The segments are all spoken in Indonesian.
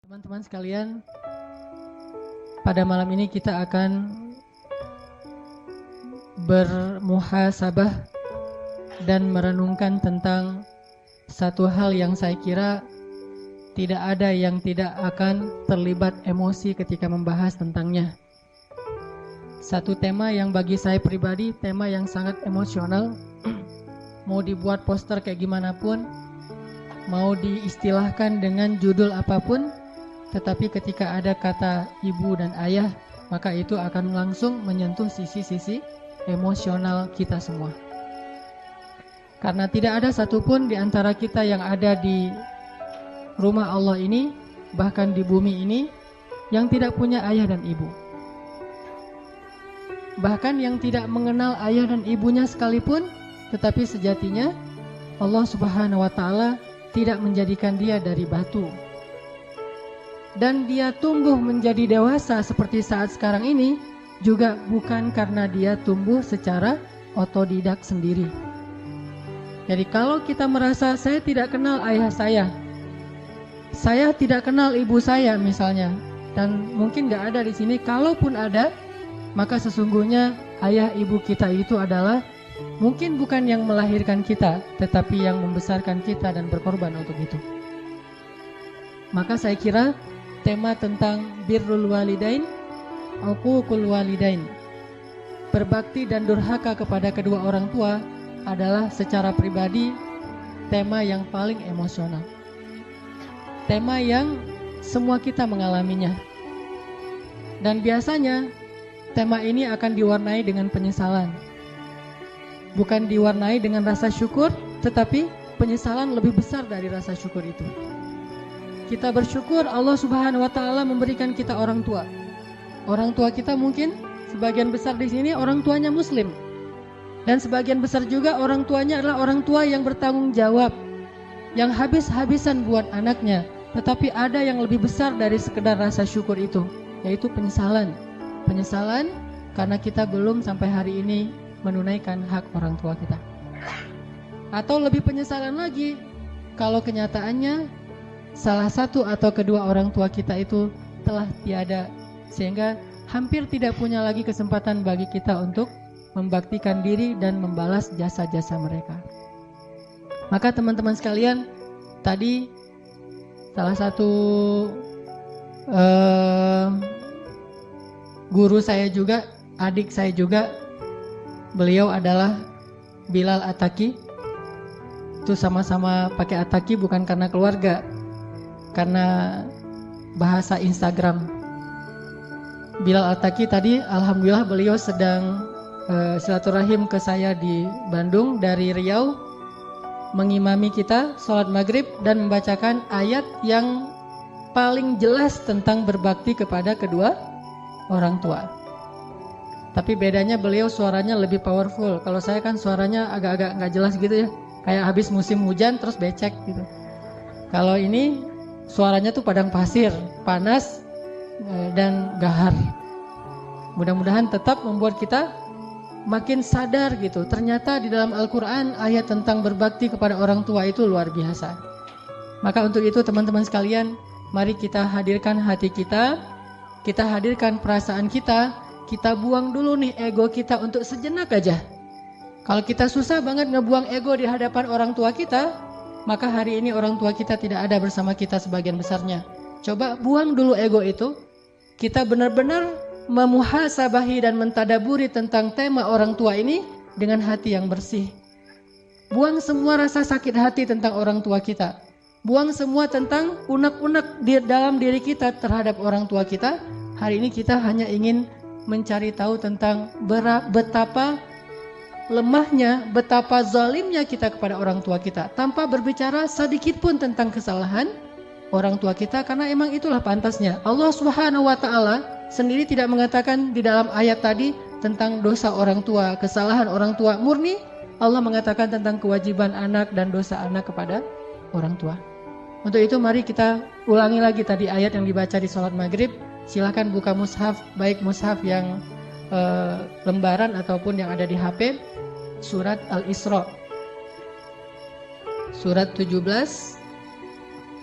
Teman-teman sekalian, pada malam ini kita akan bermuhasabah dan merenungkan tentang satu hal yang saya kira tidak ada yang tidak akan terlibat emosi ketika membahas tentangnya. Satu tema yang bagi saya pribadi, tema yang sangat emosional. Mau dibuat poster kayak gimana pun, mau diistilahkan dengan judul apapun, tetapi ketika ada kata ibu dan ayah, maka itu akan langsung menyentuh sisi-sisi emosional kita semua. Karena tidak ada satupun di antara kita yang ada di rumah Allah ini, bahkan di bumi ini, yang tidak punya ayah dan ibu. Bahkan yang tidak mengenal ayah dan ibunya sekalipun, tetapi sejatinya Allah Subhanahu wa Ta'ala tidak menjadikan dia dari batu. Dan dia tumbuh menjadi dewasa seperti saat sekarang ini juga bukan karena dia tumbuh secara otodidak sendiri. Jadi kalau kita merasa saya tidak kenal ayah saya tidak kenal ibu saya misalnya, dan mungkin gak ada di sini, kalaupun ada, maka sesungguhnya ayah ibu kita itu adalah mungkin bukan yang melahirkan kita, tetapi yang membesarkan kita dan berkorban untuk itu. Maka saya kira tema tentang birrul walidain, uququl walidain, berbakti dan durhaka kepada kedua orang tua adalah secara pribadi tema yang paling emosional. Tema yang semua kita mengalaminya. Dan biasanya tema ini akan diwarnai dengan penyesalan. Bukan diwarnai dengan rasa syukur, tetapi penyesalan lebih besar dari rasa syukur itu. Kita bersyukur Allah Subhanahu wa Ta'ala memberikan kita orang tua. Orang tua kita mungkin sebagian besar di sini orang tuanya muslim. Dan sebagian besar juga orang tuanya adalah orang tua yang bertanggung jawab, yang habis-habisan buat anaknya. Tetapi ada yang lebih besar dari sekedar rasa syukur itu, yaitu penyesalan. Penyesalan karena kita belum sampai hari ini menunaikan hak orang tua kita. Atau lebih penyesalan lagi kalau kenyataannya salah satu atau kedua orang tua kita itu telah tiada, sehingga hampir tidak punya lagi kesempatan bagi kita untuk membaktikan diri dan membalas jasa-jasa mereka. Maka teman-teman sekalian, tadi salah satu guru saya juga, adik saya juga, beliau adalah Bilal Ataki. Itu sama-sama pakai Ataki bukan karena keluarga, karena bahasa Instagram. Bilal Ataki tadi alhamdulillah beliau sedang silaturahim ke saya di Bandung dari Riau, mengimami kita sholat maghrib dan membacakan ayat yang paling jelas tentang berbakti kepada kedua orang tua. Tapi bedanya beliau suaranya lebih powerful. Kalau saya kan suaranya agak-agak gak jelas gitu ya, kayak habis musim hujan terus becek gitu. Kalau ini suaranya tuh padang pasir, panas dan gahar. Mudah-mudahan tetap membuat kita makin sadar gitu. Ternyata di dalam Al-Quran ayat tentang berbakti kepada orang tua itu luar biasa. Maka untuk itu teman-teman sekalian, mari kita hadirkan hati kita hadirkan perasaan kita buang dulu nih ego kita untuk sejenak aja. Kalau kita susah banget ngebuang ego di hadapan orang tua kita, maka hari ini orang tua kita tidak ada bersama kita sebagian besarnya. Coba buang dulu ego itu. Kita benar-benar memuhasabahi dan mentadaburi tentang tema orang tua ini dengan hati yang bersih. Buang semua rasa sakit hati tentang orang tua kita. Buang semua tentang unek-unek di dalam diri kita terhadap orang tua kita. Hari ini kita hanya ingin mencari tahu tentang betapa lemahnya, betapa zalimnya kita kepada orang tua kita, tanpa berbicara sedikit pun tentang kesalahan orang tua kita, karena emang itulah pantasnya. Allah Subhanahu wa Ta'ala sendiri tidak mengatakan di dalam ayat tadi tentang dosa orang tua, kesalahan orang tua. Murni Allah mengatakan tentang kewajiban anak dan dosa anak kepada orang tua. Untuk itu mari kita ulangi lagi tadi ayat yang dibaca di sholat maghrib. Silahkan buka mushaf, baik mushaf yang lembaran ataupun yang ada di HP. Surat Al-Isra, surat 17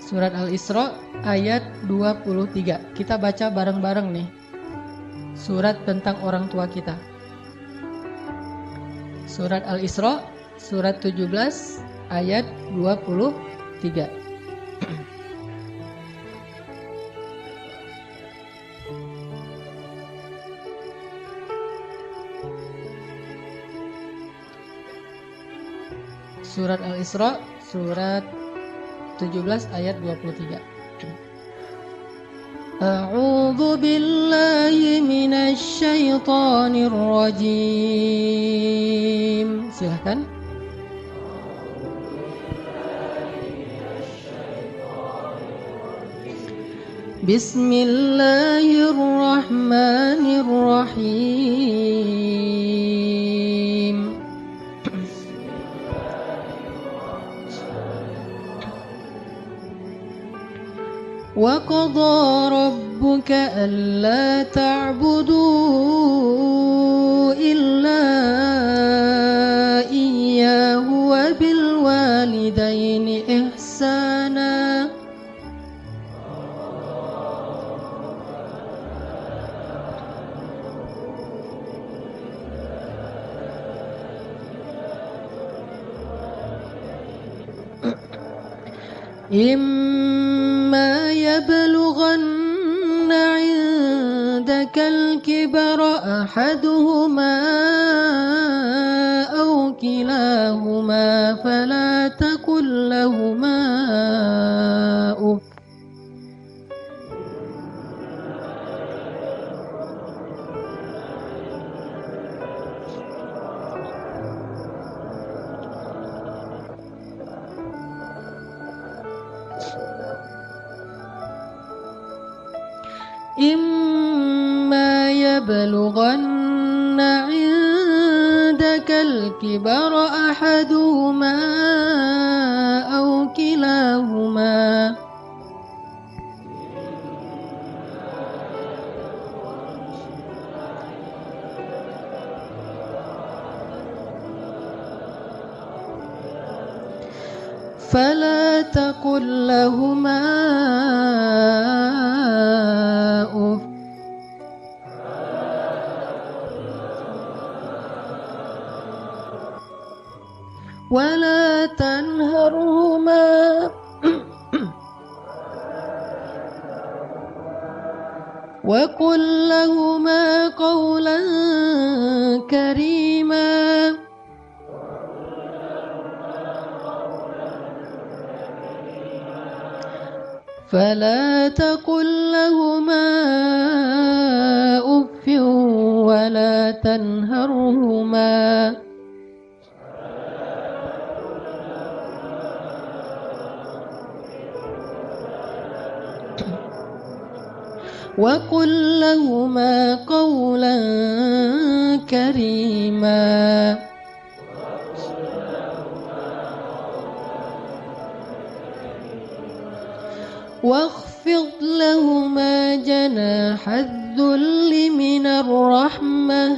Surat Al-Isra ayat 23. Kita baca bareng-bareng nih. Surat tentang orang tua kita. Surat Al-Isra surat 17 ayat 23. Surat Al-Isra surat 17 ayat 23. A'udzu billahi minasy syaithanir rajim. Silakan. Bismillahirrahmanirrahim. وَقَضَى رَبُّكَ أَلَّا تَعْبُدُوا إِلَّا إِيَّاهُ وَبِالْوَالِدَيْنِ إِحْسَانًا. إِمَّا يَبْلُغَنَّ عِندَكَ الْكِبَرَ أَحَدُهُمَا أَوْ كِلَاهُمَا فَلَا تَقُل لَّهُمَا أُفٍّ إِمَّا يَبْلُغَنَّ عِندَكَ الْكِبَرَ أَحَدُهُمَا أَوْ كِلَاهُمَا فلا تقل لهما أف ولا تنهرهما وقل لهما قولا كريما فلا تقل لهما أف ولا تنهرهما وقل لهما قولا كريما واخفض لهما جناح الذل من الرحمة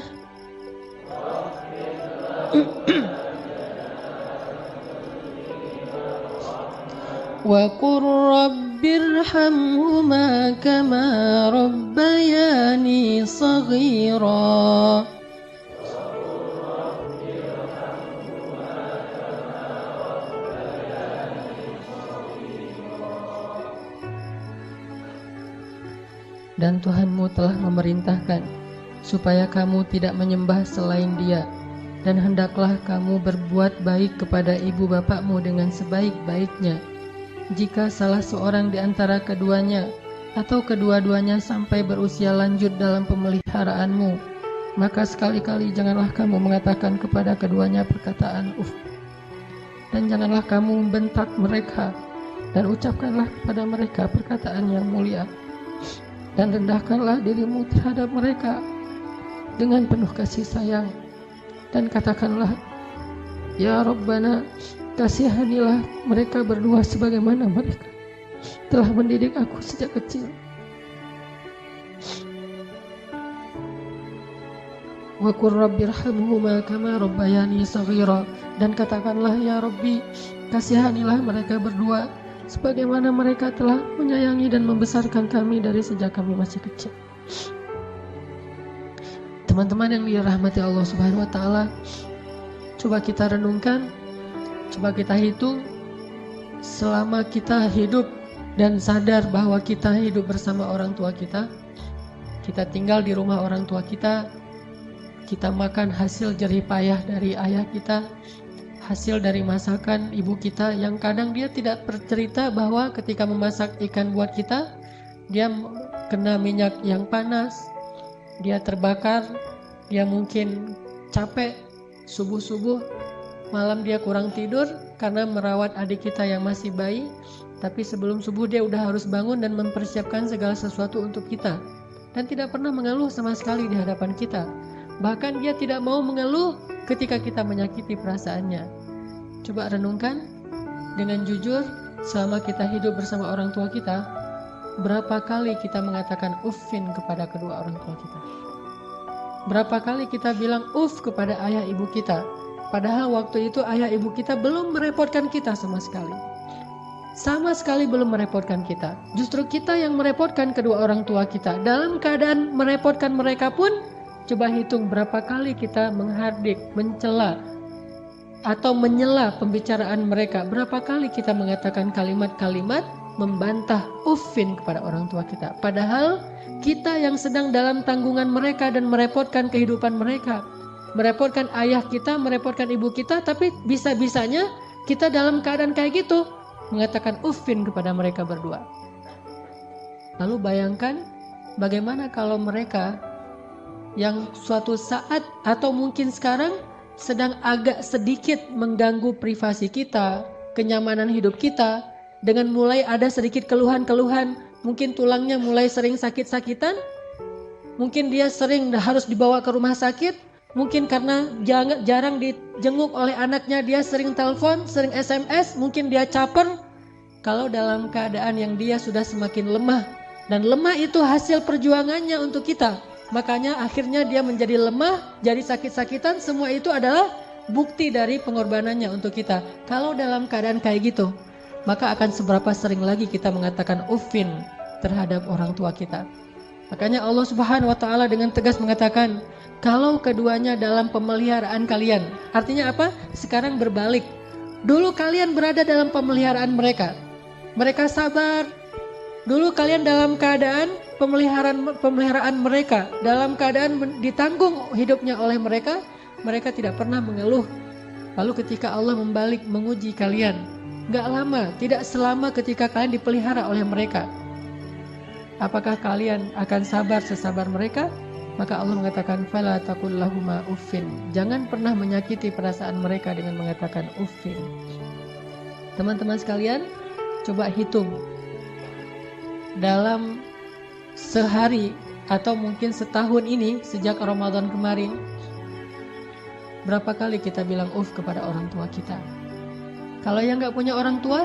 وقل رب ارحمهما كما ربياني صغيرا Dan Tuhanmu telah memerintahkan supaya kamu tidak menyembah selain Dia, dan hendaklah kamu berbuat baik kepada ibu bapakmu dengan sebaik-baiknya. Jika salah seorang di antara keduanya atau kedua-duanya sampai berusia lanjut dalam pemeliharaanmu, maka sekali-kali janganlah kamu mengatakan kepada keduanya perkataan uf, dan janganlah kamu membentak mereka, dan ucapkanlah kepada mereka perkataan yang mulia. Dan rendahkanlah dirimu terhadap mereka dengan penuh kasih sayang, dan katakanlah, Ya Rabbana, kasihanilah mereka berdua sebagaimana mereka telah mendidik aku sejak kecil. Wa qur rabbirhamhuma kama rabbayani shaghira, dan katakanlah, Ya Rabbi, kasihanilah mereka berdua sebagaimana mereka telah menyayangi dan membesarkan kami dari sejak kami masih kecil. Teman-teman yang dirahmati Allah Subhanahu wa taala, coba kita renungkan, coba kita hitung selama kita hidup dan sadar bahwa kita hidup bersama orang tua kita tinggal di rumah orang tua kita makan hasil jerih payah dari ayah kita, hasil dari masakan ibu kita yang kadang dia tidak bercerita bahwa ketika memasak ikan buat kita, dia kena minyak yang panas, dia terbakar, dia mungkin capek, subuh-subuh, malam dia kurang tidur karena merawat adik kita yang masih bayi, tapi sebelum subuh dia udah harus bangun dan mempersiapkan segala sesuatu untuk kita, dan tidak pernah mengeluh sama sekali di hadapan kita. Bahkan dia tidak mau mengeluh ketika kita menyakiti perasaannya. Coba renungkan dengan jujur, selama kita hidup bersama orang tua kita, berapa kali kita mengatakan uffin kepada kedua orang tua kita? Berapa kali kita bilang uff kepada ayah ibu kita? Padahal waktu itu ayah ibu kita belum merepotkan kita sama sekali. Sama sekali belum merepotkan kita. Justru kita yang merepotkan kedua orang tua kita. Dalam keadaan merepotkan mereka pun, coba hitung berapa kali kita menghardik, mencela, atau menyela pembicaraan mereka. Berapa kali kita mengatakan kalimat-kalimat membantah uffin kepada orang tua kita. Padahal kita yang sedang dalam tanggungan mereka dan merepotkan kehidupan mereka. Merepotkan ayah kita, merepotkan ibu kita, tapi bisa-bisanya kita dalam keadaan kayak gitu mengatakan uffin kepada mereka berdua. Lalu bayangkan bagaimana kalau mereka yang suatu saat atau mungkin sekarang sedang agak sedikit mengganggu privasi kita, kenyamanan hidup kita, dengan mulai ada sedikit keluhan-keluhan, mungkin tulangnya mulai sering sakit-sakitan, mungkin dia sering harus dibawa ke rumah sakit, mungkin karena jarang dijenguk oleh anaknya, dia sering telepon, sering SMS, mungkin dia caper. Kalau dalam keadaan yang dia sudah semakin lemah, dan lemah itu hasil perjuangannya untuk kita, makanya akhirnya dia menjadi lemah, jadi sakit-sakitan, semua itu adalah bukti dari pengorbanannya untuk kita. Kalau dalam keadaan kayak gitu, maka akan seberapa sering lagi kita mengatakan uffin terhadap orang tua kita. Makanya Allah Subhanahu wa taala dengan tegas mengatakan, kalau keduanya dalam pemeliharaan kalian. Artinya apa? Sekarang berbalik. Dulu kalian berada dalam pemeliharaan mereka. Mereka sabar. Dulu kalian dalam keadaan pemeliharaan mereka, dalam keadaan ditanggung hidupnya oleh mereka, mereka tidak pernah mengeluh. Lalu ketika Allah membalik menguji kalian, gak lama, tidak selama ketika kalian dipelihara oleh mereka, apakah kalian akan sabar sesabar mereka? Maka Allah mengatakan, fala taqul lahuma uffin. Jangan pernah menyakiti perasaan mereka dengan mengatakan uffin. Teman-teman sekalian, coba hitung. Dalam sehari atau mungkin setahun ini, sejak Ramadan kemarin, berapa kali kita bilang uff kepada orang tua kita? Kalau yang gak punya orang tua,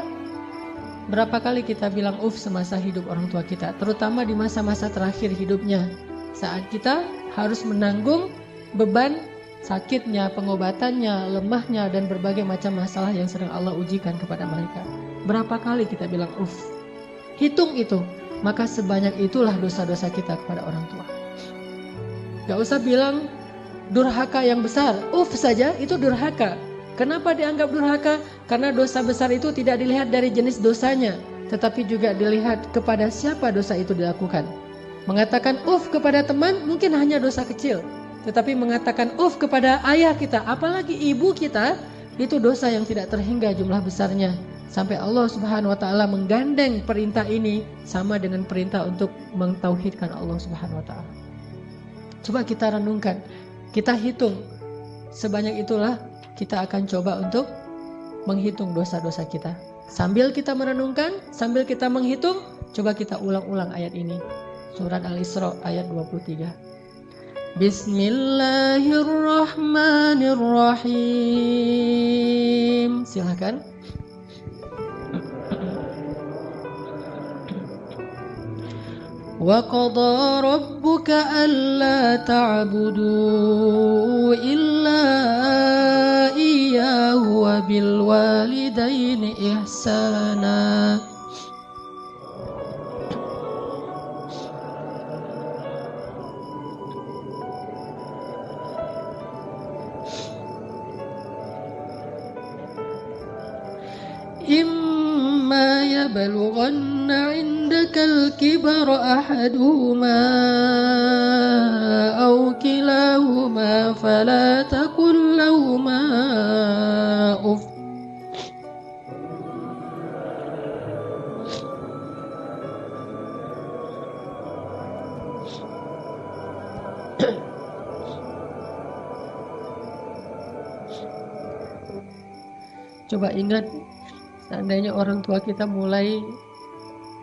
berapa kali kita bilang uff semasa hidup orang tua kita? Terutama di masa-masa terakhir hidupnya, saat kita harus menanggung beban sakitnya, pengobatannya, lemahnya, dan berbagai macam masalah yang sering Allah ujikan kepada mereka. Berapa kali kita bilang uff? Hitung itu, maka sebanyak itulah dosa-dosa kita kepada orang tua. Gak usah bilang durhaka yang besar, uff saja itu durhaka. Kenapa dianggap durhaka? Karena dosa besar itu tidak dilihat dari jenis dosanya, tetapi juga dilihat kepada siapa dosa itu dilakukan. Mengatakan uff kepada teman mungkin hanya dosa kecil, tetapi mengatakan uff kepada ayah kita, apalagi ibu kita, itu dosa yang tidak terhingga jumlah besarnya. Sampai Allah Subhanahu wa taala menggandeng perintah ini sama dengan perintah untuk mentauhidkan Allah Subhanahu wa taala. Coba kita renungkan, kita hitung. Sebanyak itulah kita akan coba untuk menghitung dosa-dosa kita. Sambil kita merenungkan, sambil kita menghitung, coba kita ulang-ulang ayat ini. Surat Al-Isra ayat 23. Bismillahirrahmanirrahim. Silakan. Wa qada rabbuka alla ta'budu illa iyyahu wa bil walidaini ihsana. يبلغن عندك الكبر أحدهما أو كلاهما فلا تقل لهما أف. Coba ingat, seandainya orang tua kita mulai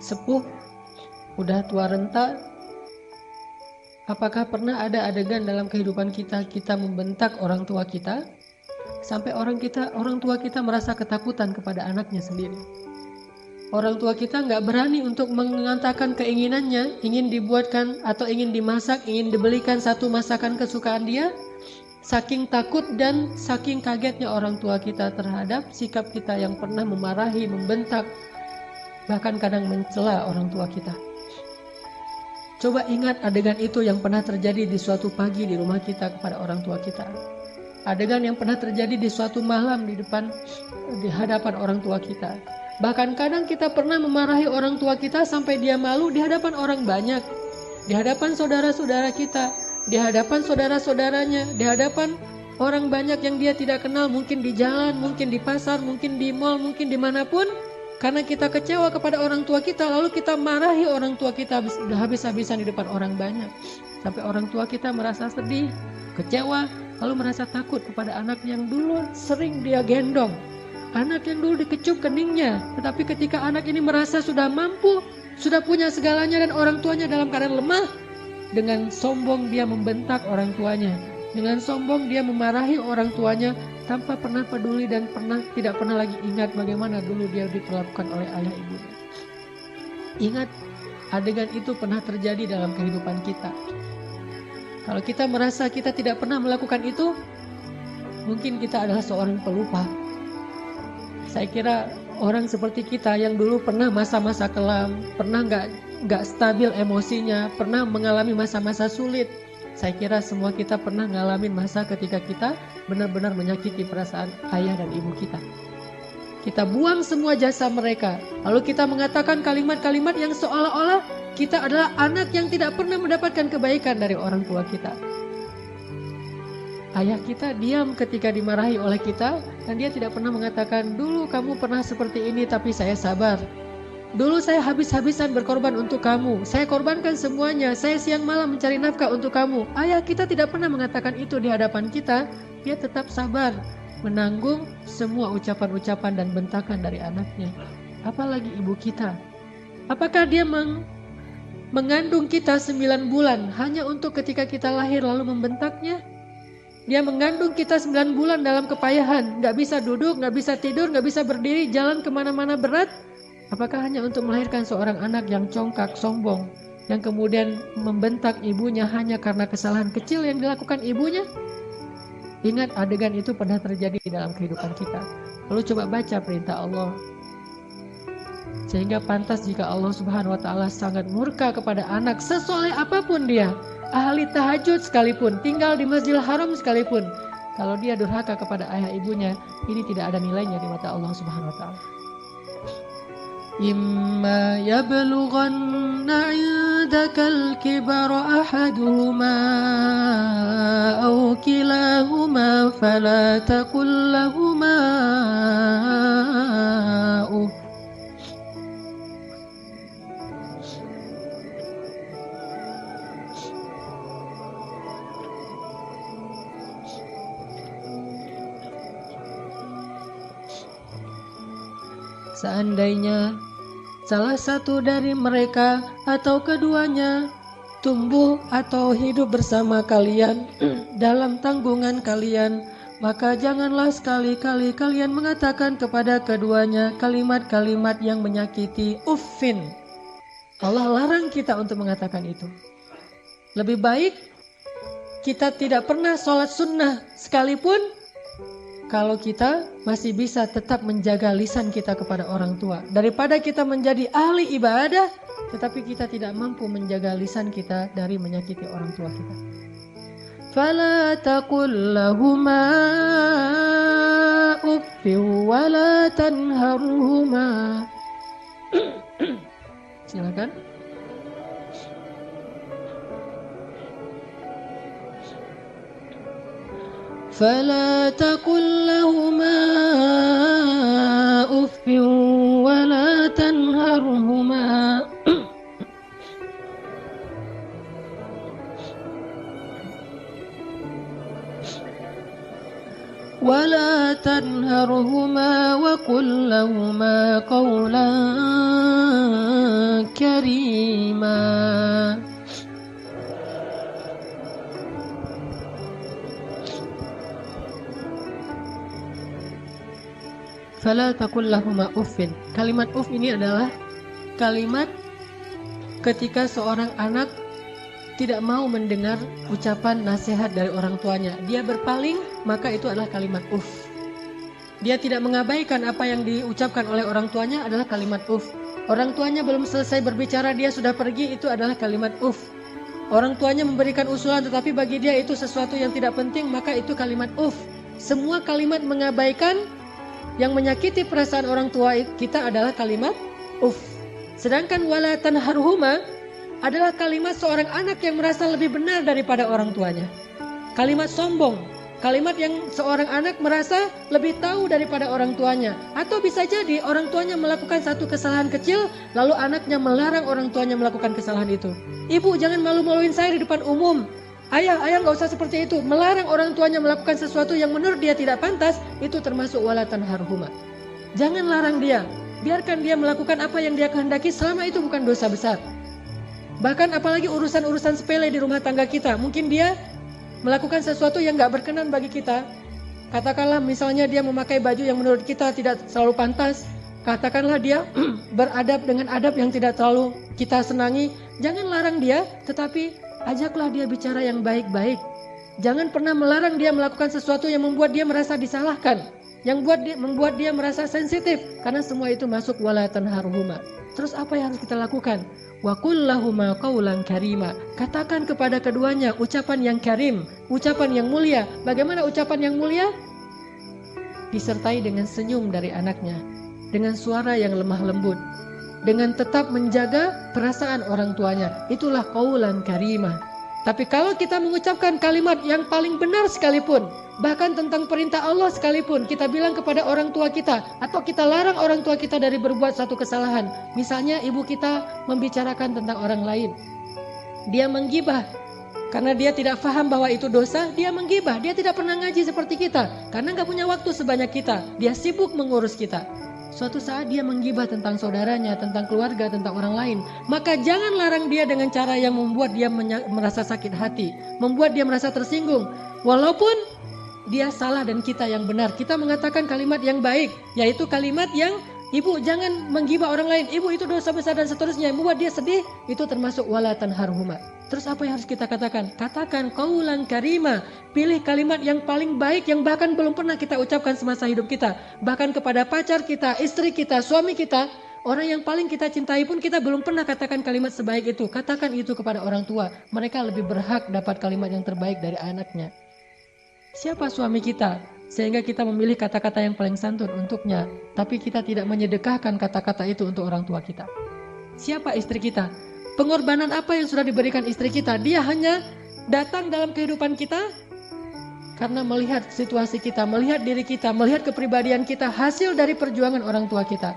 sepuh, udah tua renta, apakah pernah ada adegan dalam kehidupan kita membentak orang tua kita sampai orang tua kita merasa ketakutan kepada anaknya sendiri? Orang tua kita nggak berani untuk mengatakan keinginannya, ingin dibuatkan atau ingin dimasak, ingin dibelikan satu masakan kesukaan dia. Saking takut dan saking kagetnya orang tua kita terhadap sikap kita yang pernah memarahi, membentak, bahkan kadang mencela orang tua kita. Coba ingat adegan itu yang pernah terjadi di suatu pagi di rumah kita kepada orang tua kita. Adegan yang pernah terjadi di suatu malam di hadapan orang tua kita. Bahkan kadang kita pernah memarahi orang tua kita sampai dia malu di hadapan orang banyak, di hadapan saudara-saudara kita, di hadapan saudara-saudaranya, di hadapan orang banyak yang dia tidak kenal, mungkin di jalan, mungkin di pasar, mungkin di mall, mungkin dimanapun. Karena kita kecewa kepada orang tua kita, lalu kita marahi orang tua kita habis-habisan di depan orang banyak. Sampai orang tua kita merasa sedih, kecewa, lalu merasa takut kepada anak yang dulu sering dia gendong, anak yang dulu dikecup keningnya. Tetapi ketika anak ini merasa sudah mampu, sudah punya segalanya dan orang tuanya dalam keadaan lemah, dengan sombong dia membentak orang tuanya, dengan sombong dia memarahi orang tuanya tanpa pernah peduli dan tidak pernah lagi ingat bagaimana dulu dia diperlakukan oleh ayah ibunya. Ingat, adegan itu pernah terjadi dalam kehidupan kita. Kalau kita merasa kita tidak pernah melakukan itu, mungkin kita adalah seorang pelupa. Saya kira orang seperti kita yang dulu pernah masa-masa kelam, pernah nggak stabil emosinya, pernah mengalami masa-masa sulit. Saya kira semua kita pernah ngalamin masa ketika kita benar-benar menyakiti perasaan ayah dan ibu kita. Kita buang semua jasa mereka, lalu kita mengatakan kalimat-kalimat yang seolah-olah kita adalah anak yang tidak pernah mendapatkan kebaikan dari orang tua kita. Ayah kita diam ketika dimarahi oleh kita, dan dia tidak pernah mengatakan, dulu kamu pernah seperti ini tapi saya sabar. Dulu saya habis-habisan berkorban untuk kamu, saya korbankan semuanya, saya siang malam mencari nafkah untuk kamu. Ayah kita tidak pernah mengatakan itu di hadapan kita. Dia tetap sabar menanggung semua ucapan-ucapan dan bentakan dari anaknya. Apalagi ibu kita. Apakah dia mengandung kita 9 bulan hanya untuk ketika kita lahir lalu membentaknya? Dia mengandung kita 9 bulan dalam kepayahan, gak bisa duduk, gak bisa tidur, gak bisa berdiri, jalan kemana-mana berat. Apakah hanya untuk melahirkan seorang anak yang congkak, sombong, yang kemudian membentak ibunya hanya karena kesalahan kecil yang dilakukan ibunya? Ingat, adegan itu pernah terjadi di dalam kehidupan kita. Lalu coba baca perintah Allah. Sehingga pantas jika Allah Subhanahu wa Ta'ala sangat murka kepada anak sesoleh apapun dia, ahli tahajud sekalipun, tinggal di Masjidil Haram sekalipun, kalau dia durhaka kepada ayah ibunya, ini tidak ada nilainya di mata Allah Subhanahu wa Ta'ala. Imma yablughanna 'indakal kibara ahaduhuma aw kilahuma fala taqul lahumā uff. Seandainya salah satu dari mereka atau keduanya tumbuh atau hidup bersama kalian dalam tanggungan kalian, maka janganlah sekali-kali kalian mengatakan kepada keduanya kalimat-kalimat yang menyakiti. Uffin. Allah larang kita untuk mengatakan itu. Lebih baik kita tidak pernah sholat sunnah sekalipun kalau kita masih bisa tetap menjaga lisan kita kepada orang tua, daripada kita menjadi ahli ibadah tetapi kita tidak mampu menjaga lisan kita dari menyakiti orang tua kita. Fala taqul lahumā uffin wa la tanharhumā. Silakan. فلا تقل لهما أف ولا تنهرهما وقل لهما قولا كريما. Fala taqul lahuma uffin. Kalimat uff ini adalah kalimat ketika seorang anak tidak mau mendengar ucapan nasihat dari orang tuanya. Dia berpaling, maka itu adalah kalimat uff. Dia tidak mengabaikan apa yang diucapkan oleh orang tuanya adalah kalimat uff. Orang tuanya belum selesai berbicara, dia sudah pergi, itu adalah kalimat uff. Orang tuanya memberikan usulan tetapi bagi dia itu sesuatu yang tidak penting, maka itu kalimat uff. Semua kalimat mengabaikan yang menyakiti perasaan orang tua kita adalah kalimat uff. Sedangkan wala tanharhuma adalah kalimat seorang anak yang merasa lebih benar daripada orang tuanya. Kalimat sombong, kalimat yang seorang anak merasa lebih tahu daripada orang tuanya. Atau bisa jadi orang tuanya melakukan satu kesalahan kecil, lalu anaknya melarang orang tuanya melakukan kesalahan itu. Ibu, jangan malu-maluin saya di depan umum. Ayah nggak usah seperti itu. Melarang orang tuanya melakukan sesuatu yang menurut dia tidak pantas, itu termasuk wala tanharhuma. Jangan larang dia, biarkan dia melakukan apa yang dia kehendaki selama itu bukan dosa besar. Bahkan apalagi urusan-urusan sepele di rumah tangga kita, mungkin dia melakukan sesuatu yang nggak berkenan bagi kita. Katakanlah misalnya dia memakai baju yang menurut kita tidak selalu pantas. Katakanlah dia beradab dengan adab yang tidak terlalu kita senangi. Jangan larang dia, tetapi ajaklah dia bicara yang baik-baik. Jangan pernah melarang dia melakukan sesuatu yang membuat dia merasa disalahkan, yang membuat dia merasa sensitif, karena semua itu masuk wala tanharhuma. Terus apa yang harus kita lakukan? Wa qul lahuma qawlan karima. Katakan kepada keduanya ucapan yang karim, ucapan yang mulia. Bagaimana ucapan yang mulia? Disertai dengan senyum dari anaknya, dengan suara yang lemah lembut, dengan tetap menjaga perasaan orang tuanya. Itulah qaulan karimah. Tapi kalau kita mengucapkan kalimat yang paling benar sekalipun, bahkan tentang perintah Allah sekalipun, kita bilang kepada orang tua kita, atau kita larang orang tua kita dari berbuat satu kesalahan. Misalnya ibu kita membicarakan tentang orang lain, dia menggibah karena dia tidak paham bahwa itu dosa. Dia menggibah, dia tidak pernah ngaji seperti kita, karena gak punya waktu sebanyak kita, dia sibuk mengurus kita. Suatu saat dia menggibah tentang saudaranya, tentang keluarga, tentang orang lain. Maka jangan larang dia dengan cara yang membuat dia merasa sakit hati, membuat dia merasa tersinggung. Walaupun dia salah dan kita yang benar, kita mengatakan kalimat yang baik, yaitu kalimat yang, ibu jangan menggibah orang lain, ibu itu dosa besar dan seterusnya, yang membuat dia sedih, itu termasuk wala tanharhuma. Terus apa yang harus kita katakan? Katakan qaulan karima. Pilih kalimat yang paling baik yang bahkan belum pernah kita ucapkan semasa hidup kita. Bahkan kepada pacar kita, istri kita, suami kita, orang yang paling kita cintai pun kita belum pernah katakan kalimat sebaik itu. Katakan itu kepada orang tua. Mereka lebih berhak dapat kalimat yang terbaik dari anaknya. Siapa suami kita? Sehingga kita memilih kata-kata yang paling santun untuknya, tapi kita tidak menyedekahkan kata-kata itu untuk orang tua kita. Siapa istri kita? Pengorbanan apa yang sudah diberikan istri kita? Dia hanya datang dalam kehidupan kita karena melihat situasi kita, melihat diri kita, melihat kepribadian kita, hasil dari perjuangan orang tua kita.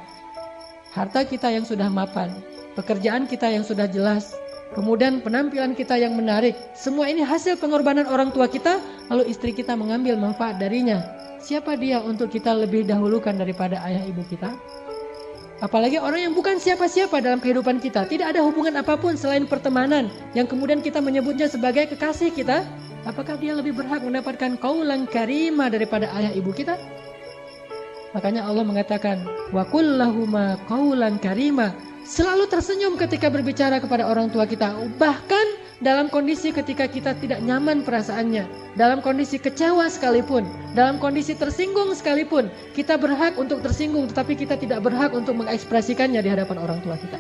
Harta kita yang sudah mapan, pekerjaan kita yang sudah jelas, kemudian penampilan kita yang menarik. Semua ini hasil pengorbanan orang tua kita, lalu istri kita mengambil manfaat darinya. Siapa dia untuk kita lebih dahulukan daripada ayah ibu kita? Apalagi orang yang bukan siapa-siapa dalam kehidupan kita, tidak ada hubungan apapun selain pertemanan, yang kemudian kita menyebutnya sebagai kekasih kita. Apakah dia lebih berhak mendapatkan qaulan karimah daripada ayah ibu kita? Makanya Allah mengatakan, wa qul lahuma qaulan karimah. Selalu tersenyum ketika berbicara kepada orang tua kita, bahkan dalam kondisi ketika kita tidak nyaman perasaannya, dalam kondisi kecewa sekalipun, dalam kondisi tersinggung sekalipun, kita berhak untuk tersinggung, tetapi kita tidak berhak untuk mengekspresikannya di hadapan orang tua kita.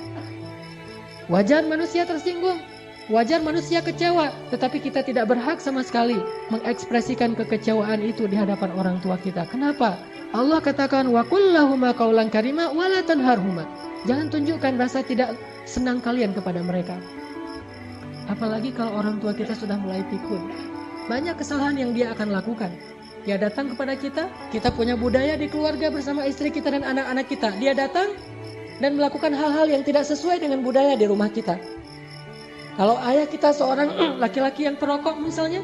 Wajar manusia tersinggung, wajar manusia kecewa, tetapi kita tidak berhak sama sekali mengekspresikan kekecewaan itu di hadapan orang tua kita. Kenapa? Allah katakan wa qul lahuma qaulan karima wa la tanharhuma. Jangan tunjukkan rasa tidak senang kalian kepada mereka. Apalagi kalau orang tua kita sudah mulai pikun. Banyak kesalahan yang dia akan lakukan. Dia datang kepada kita punya budaya di keluarga bersama istri kita dan anak-anak kita. Dia datang dan melakukan hal-hal yang tidak sesuai dengan budaya di rumah kita. Kalau ayah kita seorang laki-laki yang perokok misalnya,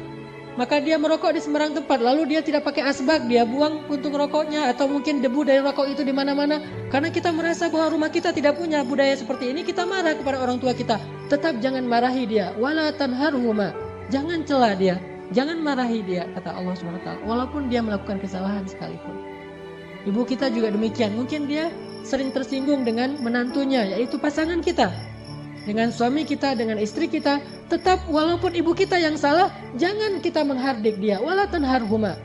maka dia merokok di sembarang tempat, lalu dia tidak pakai asbak, dia buang puntung rokoknya atau mungkin debu dari rokok itu di mana-mana. Karena kita merasa bahwa rumah kita tidak punya budaya seperti ini, kita marah kepada orang tua kita. Tetap jangan marahi dia, wala tanharhuma. Jangan cela dia, jangan marahi dia, kata Allah SWT, walaupun dia melakukan kesalahan sekalipun. Ibu kita juga demikian, mungkin dia sering tersinggung dengan menantunya, yaitu pasangan kita. Dengan suami kita, dengan istri kita, tetap walaupun ibu kita yang salah, jangan kita menghardik dia, wala tanharhuma.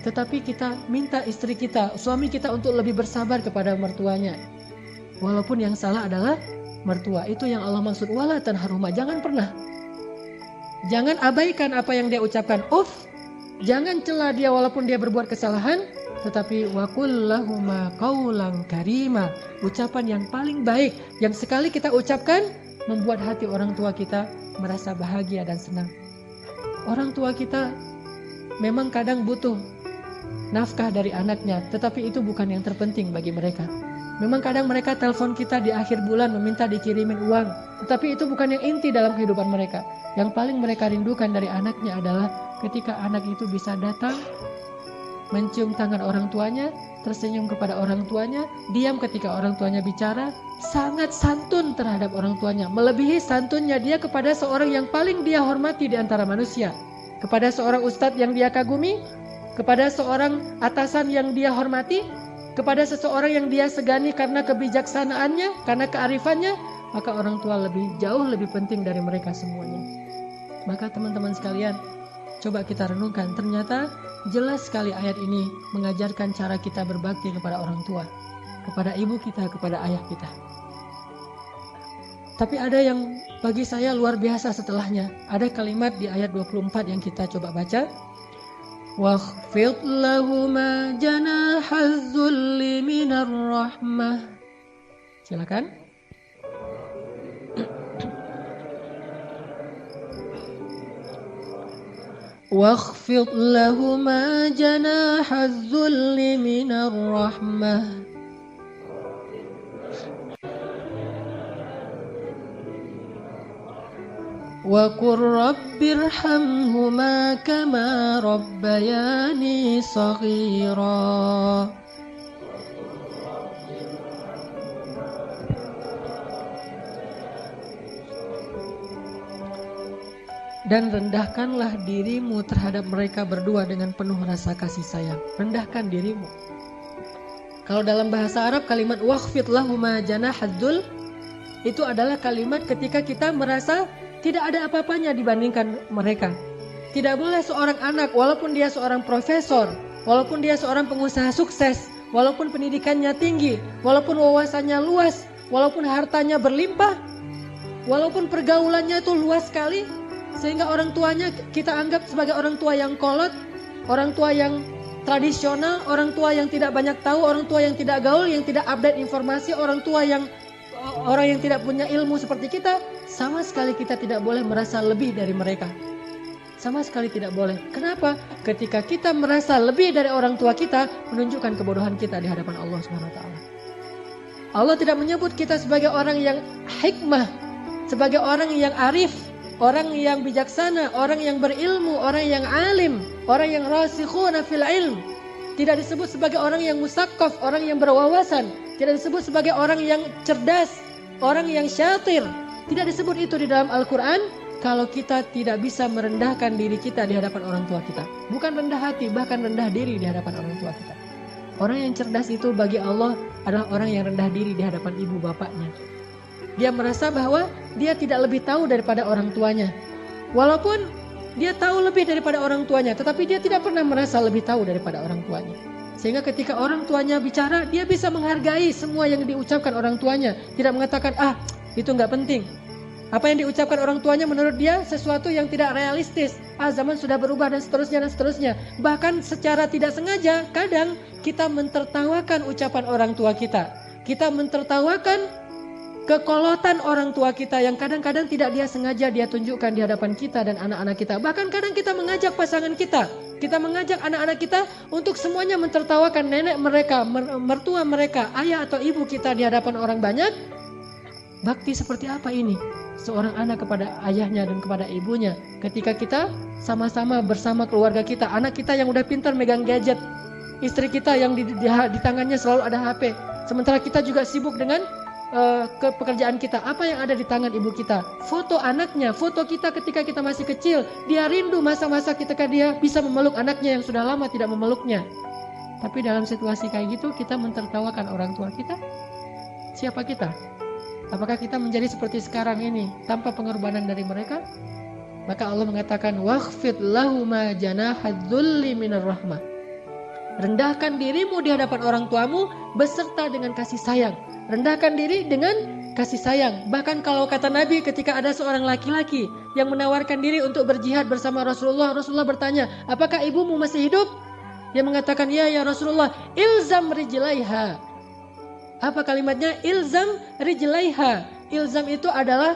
Tetapi kita minta istri kita, suami kita untuk lebih bersabar kepada mertuanya. Walaupun yang salah adalah mertua, itu yang Allah maksud wala tanharhuma. Jangan pernah, jangan abaikan apa yang dia ucapkan. Jangan cela dia walaupun dia berbuat kesalahan, tetapi wa qul lahuma qaulan karima. Ucapan yang paling baik yang sekali kita ucapkan membuat hati orang tua kita merasa bahagia dan senang. Orang tua kita memang kadang butuh nafkah dari anaknya, tetapi itu bukan yang terpenting bagi mereka. Memang kadang mereka telepon kita di akhir bulan meminta dikirimin uang, tetapi itu bukan yang inti dalam kehidupan mereka. Yang paling mereka rindukan dari anaknya adalah ketika anak itu bisa datang, mencium tangan orang tuanya, tersenyum kepada orang tuanya, diam ketika orang tuanya bicara, sangat santun terhadap orang tuanya, melebihi santunnya dia kepada seorang yang paling dia hormati di antara manusia, kepada seorang ustadz yang dia kagumi, kepada seorang atasan yang dia hormati, kepada seseorang yang dia segani karena kebijaksanaannya, karena kearifannya, maka orang tua jauh lebih penting dari mereka semuanya. Maka teman-teman sekalian, coba kita renungkan, ternyata jelas sekali ayat ini mengajarkan cara kita berbakti kepada orang tua, kepada ibu kita, kepada ayah kita. Tapi ada yang bagi saya luar biasa setelahnya. Ada kalimat di ayat 24 yang kita coba baca. Wakhfid lahuma janahaz zulli minar rahmah. Silakan. واخفض لهما جناح الذل من الرحمة وقل رب ارحمهما كما ربياني صغيرا. Dan rendahkanlah dirimu terhadap mereka berdua dengan penuh rasa kasih sayang. Rendahkan dirimu. Kalau dalam bahasa Arab kalimat wakhfid lahuma janahaz dzul itu adalah kalimat ketika kita merasa tidak ada apa-apanya dibandingkan mereka. Tidak boleh seorang anak walaupun dia seorang profesor, walaupun dia seorang pengusaha sukses, walaupun pendidikannya tinggi, walaupun wawasannya luas, walaupun hartanya berlimpah, walaupun pergaulannya itu luas sekali, sehingga orang tuanya kita anggap sebagai orang tua yang kolot, orang tua yang tradisional, orang tua yang tidak banyak tahu, orang tua yang tidak gaul, yang tidak update informasi, orang yang tidak punya ilmu seperti kita, sama sekali kita tidak boleh merasa lebih dari mereka. Sama sekali tidak boleh. Kenapa? Ketika kita merasa lebih dari orang tua kita, menunjukkan kebodohan kita di hadapan Allah SWT. Allah tidak menyebut kita sebagai orang yang hikmah, sebagai orang yang arif, orang yang bijaksana, orang yang berilmu, orang yang alim, orang yang rasikhuna fil ilm. Tidak disebut sebagai orang yang musaqqaf, orang yang berwawasan. Tidak disebut sebagai orang yang cerdas, orang yang syatir. Tidak disebut itu di dalam Al-Quran kalau kita tidak bisa merendahkan diri kita di hadapan orang tua kita. Bukan rendah hati, bahkan rendah diri di hadapan orang tua kita. Orang yang cerdas itu bagi Allah adalah orang yang rendah diri di hadapan ibu bapaknya. Dia merasa bahwa dia tidak lebih tahu daripada orang tuanya. Walaupun dia tahu lebih daripada orang tuanya, tetapi dia tidak pernah merasa lebih tahu daripada orang tuanya. Sehingga ketika orang tuanya bicara, dia bisa menghargai semua yang diucapkan orang tuanya. Tidak mengatakan, itu nggak penting. Apa yang diucapkan orang tuanya menurut dia sesuatu yang tidak realistis. Zaman sudah berubah dan seterusnya dan seterusnya. Bahkan secara tidak sengaja kadang kita mentertawakan ucapan orang tua kita. Kita mentertawakan kekolotan orang tua kita yang kadang-kadang tidak dia sengaja dia tunjukkan di hadapan kita dan anak-anak kita. Bahkan kadang kita mengajak pasangan kita, kita mengajak anak-anak kita untuk semuanya mentertawakan nenek mereka, mertua mereka, ayah atau ibu kita di hadapan orang banyak. Bakti seperti apa ini? Seorang anak kepada ayahnya dan kepada ibunya. Ketika kita sama-sama bersama keluarga kita, anak kita yang udah pintar megang gadget, istri kita yang di tangannya selalu ada HP. Sementara kita juga sibuk dengan pekerjaan kita. Apa yang ada di tangan ibu kita? Foto anaknya, foto kita ketika kita masih kecil. Dia rindu masa-masa ketika dia bisa memeluk anaknya yang sudah lama tidak memeluknya. Tapi dalam situasi kayak gitu kita mentertawakan orang tua kita. Siapa kita? Apakah kita menjadi seperti sekarang ini tanpa pengorbanan dari mereka? Maka Allah mengatakan wakhfid lahuma janahadzulli minar rahmah. Rendahkan dirimu di hadapan orang tuamu beserta dengan kasih sayang. Rendahkan diri dengan kasih sayang. Bahkan kalau kata Nabi ketika ada seorang laki-laki yang menawarkan diri untuk berjihad bersama Rasulullah, Rasulullah bertanya, apakah ibumu masih hidup? Dia mengatakan, ya Rasulullah, ilzam rijlaiha. Apa kalimatnya? Ilzam rijlaiha. Ilzam itu adalah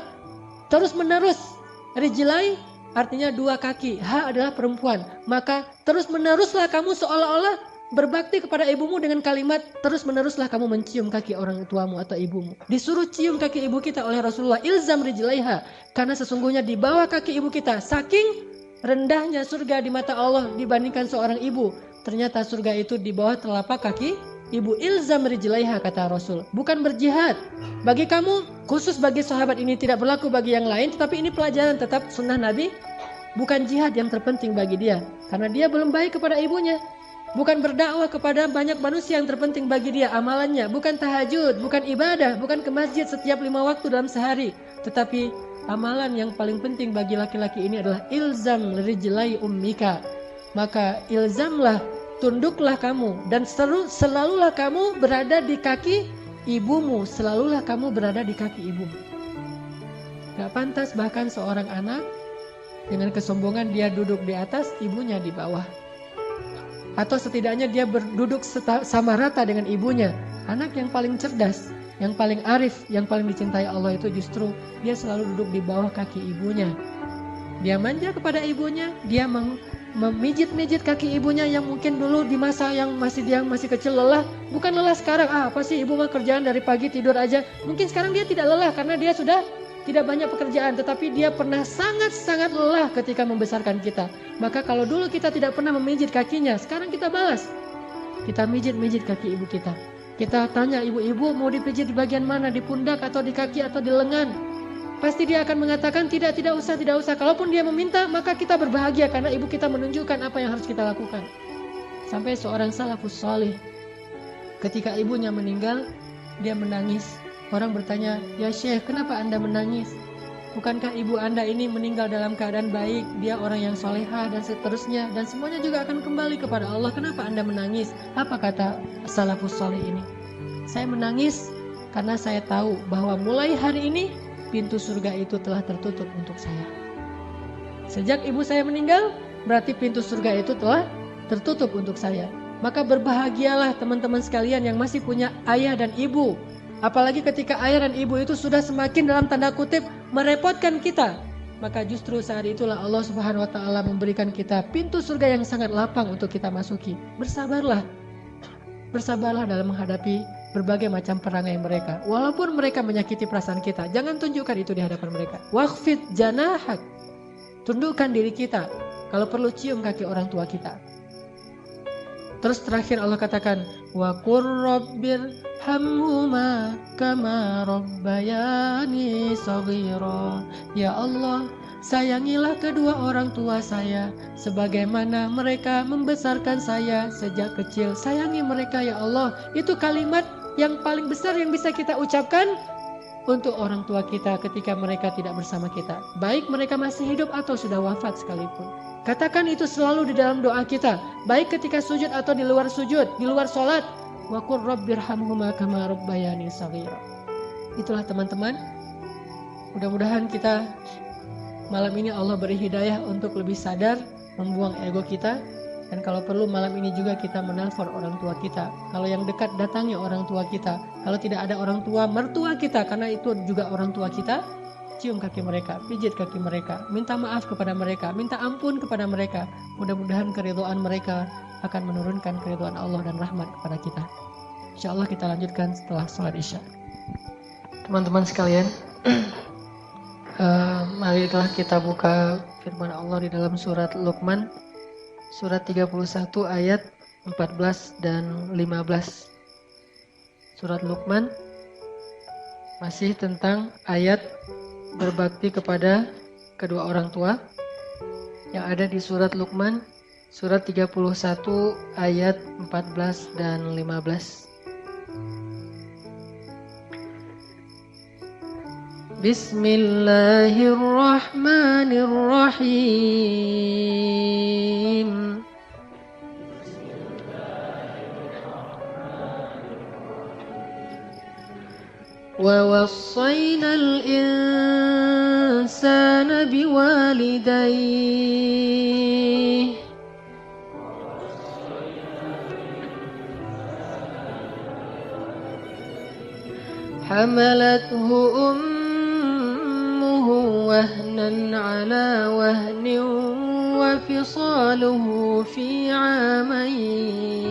terus menerus. Rijlai artinya dua kaki. Ha adalah perempuan. Maka terus meneruslah kamu seolah-olah berbakti kepada ibumu dengan kalimat terus meneruslah kamu mencium kaki orang tuamu atau ibumu. Disuruh cium kaki ibu kita oleh Rasulullah. Ilzam rijlaiha. Karena sesungguhnya di bawah kaki ibu kita saking rendahnya surga di mata Allah dibandingkan seorang ibu. Ternyata surga itu di bawah telapak kaki ibu. Ilzam rijlaiha kata Rasul. Bukan berjihad. Bagi kamu, khusus bagi sahabat ini tidak berlaku bagi yang lain. Tetapi ini pelajaran tetap sunnah Nabi. Bukan jihad yang terpenting bagi dia. Karena dia belum baik kepada ibunya. Bukan berdakwah kepada banyak manusia yang terpenting bagi dia amalannya. Bukan tahajud, bukan ibadah, bukan ke masjid setiap 5 waktu dalam sehari. Tetapi amalan yang paling penting bagi laki-laki ini adalah ilzam rijlai ummika. Maka ilzamlah, tunduklah kamu dan selalulah kamu berada di kaki ibumu. Selalulah kamu berada di kaki ibumu. Gak pantas bahkan seorang anak dengan kesombongan dia duduk di atas, ibunya di bawah. Atau setidaknya dia berduduk sama rata dengan ibunya. Anak yang paling cerdas, yang paling arif, yang paling dicintai Allah itu justru dia selalu duduk di bawah kaki ibunya. Dia manja kepada ibunya, dia memijit-mijit kaki ibunya yang mungkin dulu di masa yang dia masih kecil lelah. Bukan lelah sekarang, apa sih ibu mah kerjaan dari pagi tidur aja. Mungkin sekarang dia tidak lelah karena dia sudah tidak banyak pekerjaan. Tetapi dia pernah sangat-sangat lelah ketika membesarkan kita. Maka kalau dulu kita tidak pernah memijit kakinya, sekarang kita balas. Kita mijit-mijit kaki ibu kita. Kita tanya ibu-ibu mau dipijit di bagian mana, di pundak atau di kaki atau di lengan. Pasti dia akan mengatakan tidak usah. Kalaupun dia meminta, maka kita berbahagia karena ibu kita menunjukkan apa yang harus kita lakukan. Sampai seorang salafus salih, ketika ibunya meninggal, dia menangis. Orang bertanya, ya Syekh, kenapa Anda menangis? Bukankah ibu Anda ini meninggal dalam keadaan baik, dia orang yang solehah dan seterusnya, dan semuanya juga akan kembali kepada Allah. Kenapa Anda menangis? Apa kata salafus salih ini? Saya menangis karena saya tahu bahwa mulai hari ini pintu surga itu telah tertutup untuk saya. Sejak ibu saya meninggal, berarti pintu surga itu telah tertutup untuk saya. Maka berbahagialah teman-teman sekalian yang masih punya ayah dan ibu. Apalagi ketika ayah dan ibu itu sudah semakin dalam tanda kutip merepotkan kita. Maka justru saat itulah Allah Subhanahu wa Ta'ala memberikan kita pintu surga yang sangat lapang untuk kita masuki. Bersabarlah. Bersabarlah dalam menghadapi berbagai macam perangai mereka. Walaupun mereka menyakiti perasaan kita, jangan tunjukkan itu di hadapan mereka. Wakhfid janahak. Tundukkan diri kita. Kalau perlu cium kaki orang tua kita. Terus terakhir Allah katakan, wa qur rabbir hamhuma kama rabbayani shaghira. Ya Allah, sayangilah kedua orang tua saya sebagaimana mereka membesarkan saya sejak kecil. Sayangi mereka ya Allah. Itu kalimat yang paling besar yang bisa kita ucapkan untuk orang tua kita ketika mereka tidak bersama kita. Baik mereka masih hidup atau sudah wafat sekalipun. Katakan itu selalu di dalam doa kita. Baik ketika sujud atau di luar sujud, di luar sholat. Wa qur rabbirhamhuma kama rabbayani shaghira. Itulah teman-teman Mudah-mudahan kita malam ini Allah beri hidayah untuk lebih sadar, membuang ego kita. Dan kalau perlu malam ini juga kita menelpon orang tua kita. Kalau yang dekat datangi orang tua kita. Kalau tidak ada orang tua, mertua kita, karena itu juga orang tua kita, cium kaki mereka, pijit kaki mereka, minta maaf kepada mereka, minta ampun kepada mereka. Mudah-mudahan keridhaan mereka akan menurunkan keridhaan Allah dan rahmat kepada kita. Insya Allah kita lanjutkan setelah sholat isya. Teman-teman sekalian, marilah kita buka firman Allah di dalam surat Luqman, surat 31 ayat 14 dan 15. Surat Luqman masih tentang ayat berbakti kepada kedua orang tua yang ada di surat Luqman, surat 31 ayat 14 dan 15. Bismillahirrahmanirrahim. ووصينا الإنسان بوالديه حملته أمه وهنا على وهن وفصاله في عامين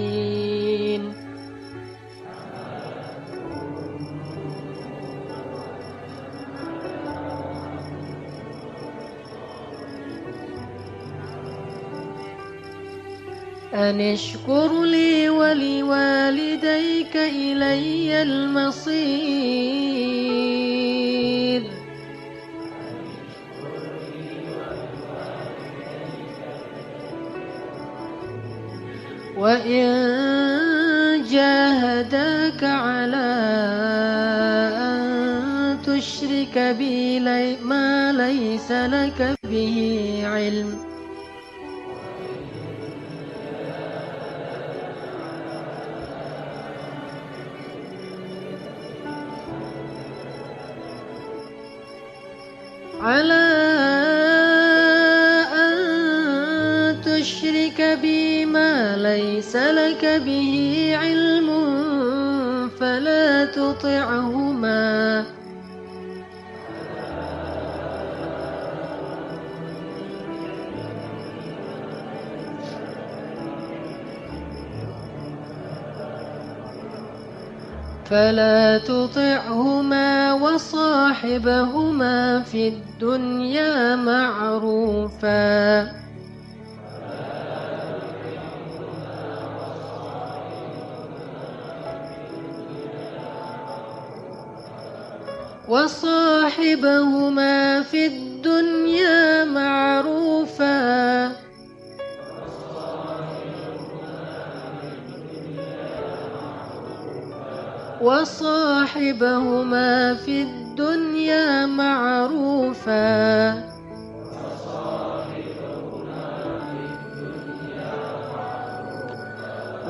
أن اشكر لي ولوالديك إلي المصير وإن جاهداك على أن تشرك بي ما ليس لك به علم على أن تشرك بي ما ليس لك به علم فلا تطعهما وصاحبهما في الدنيا معروفا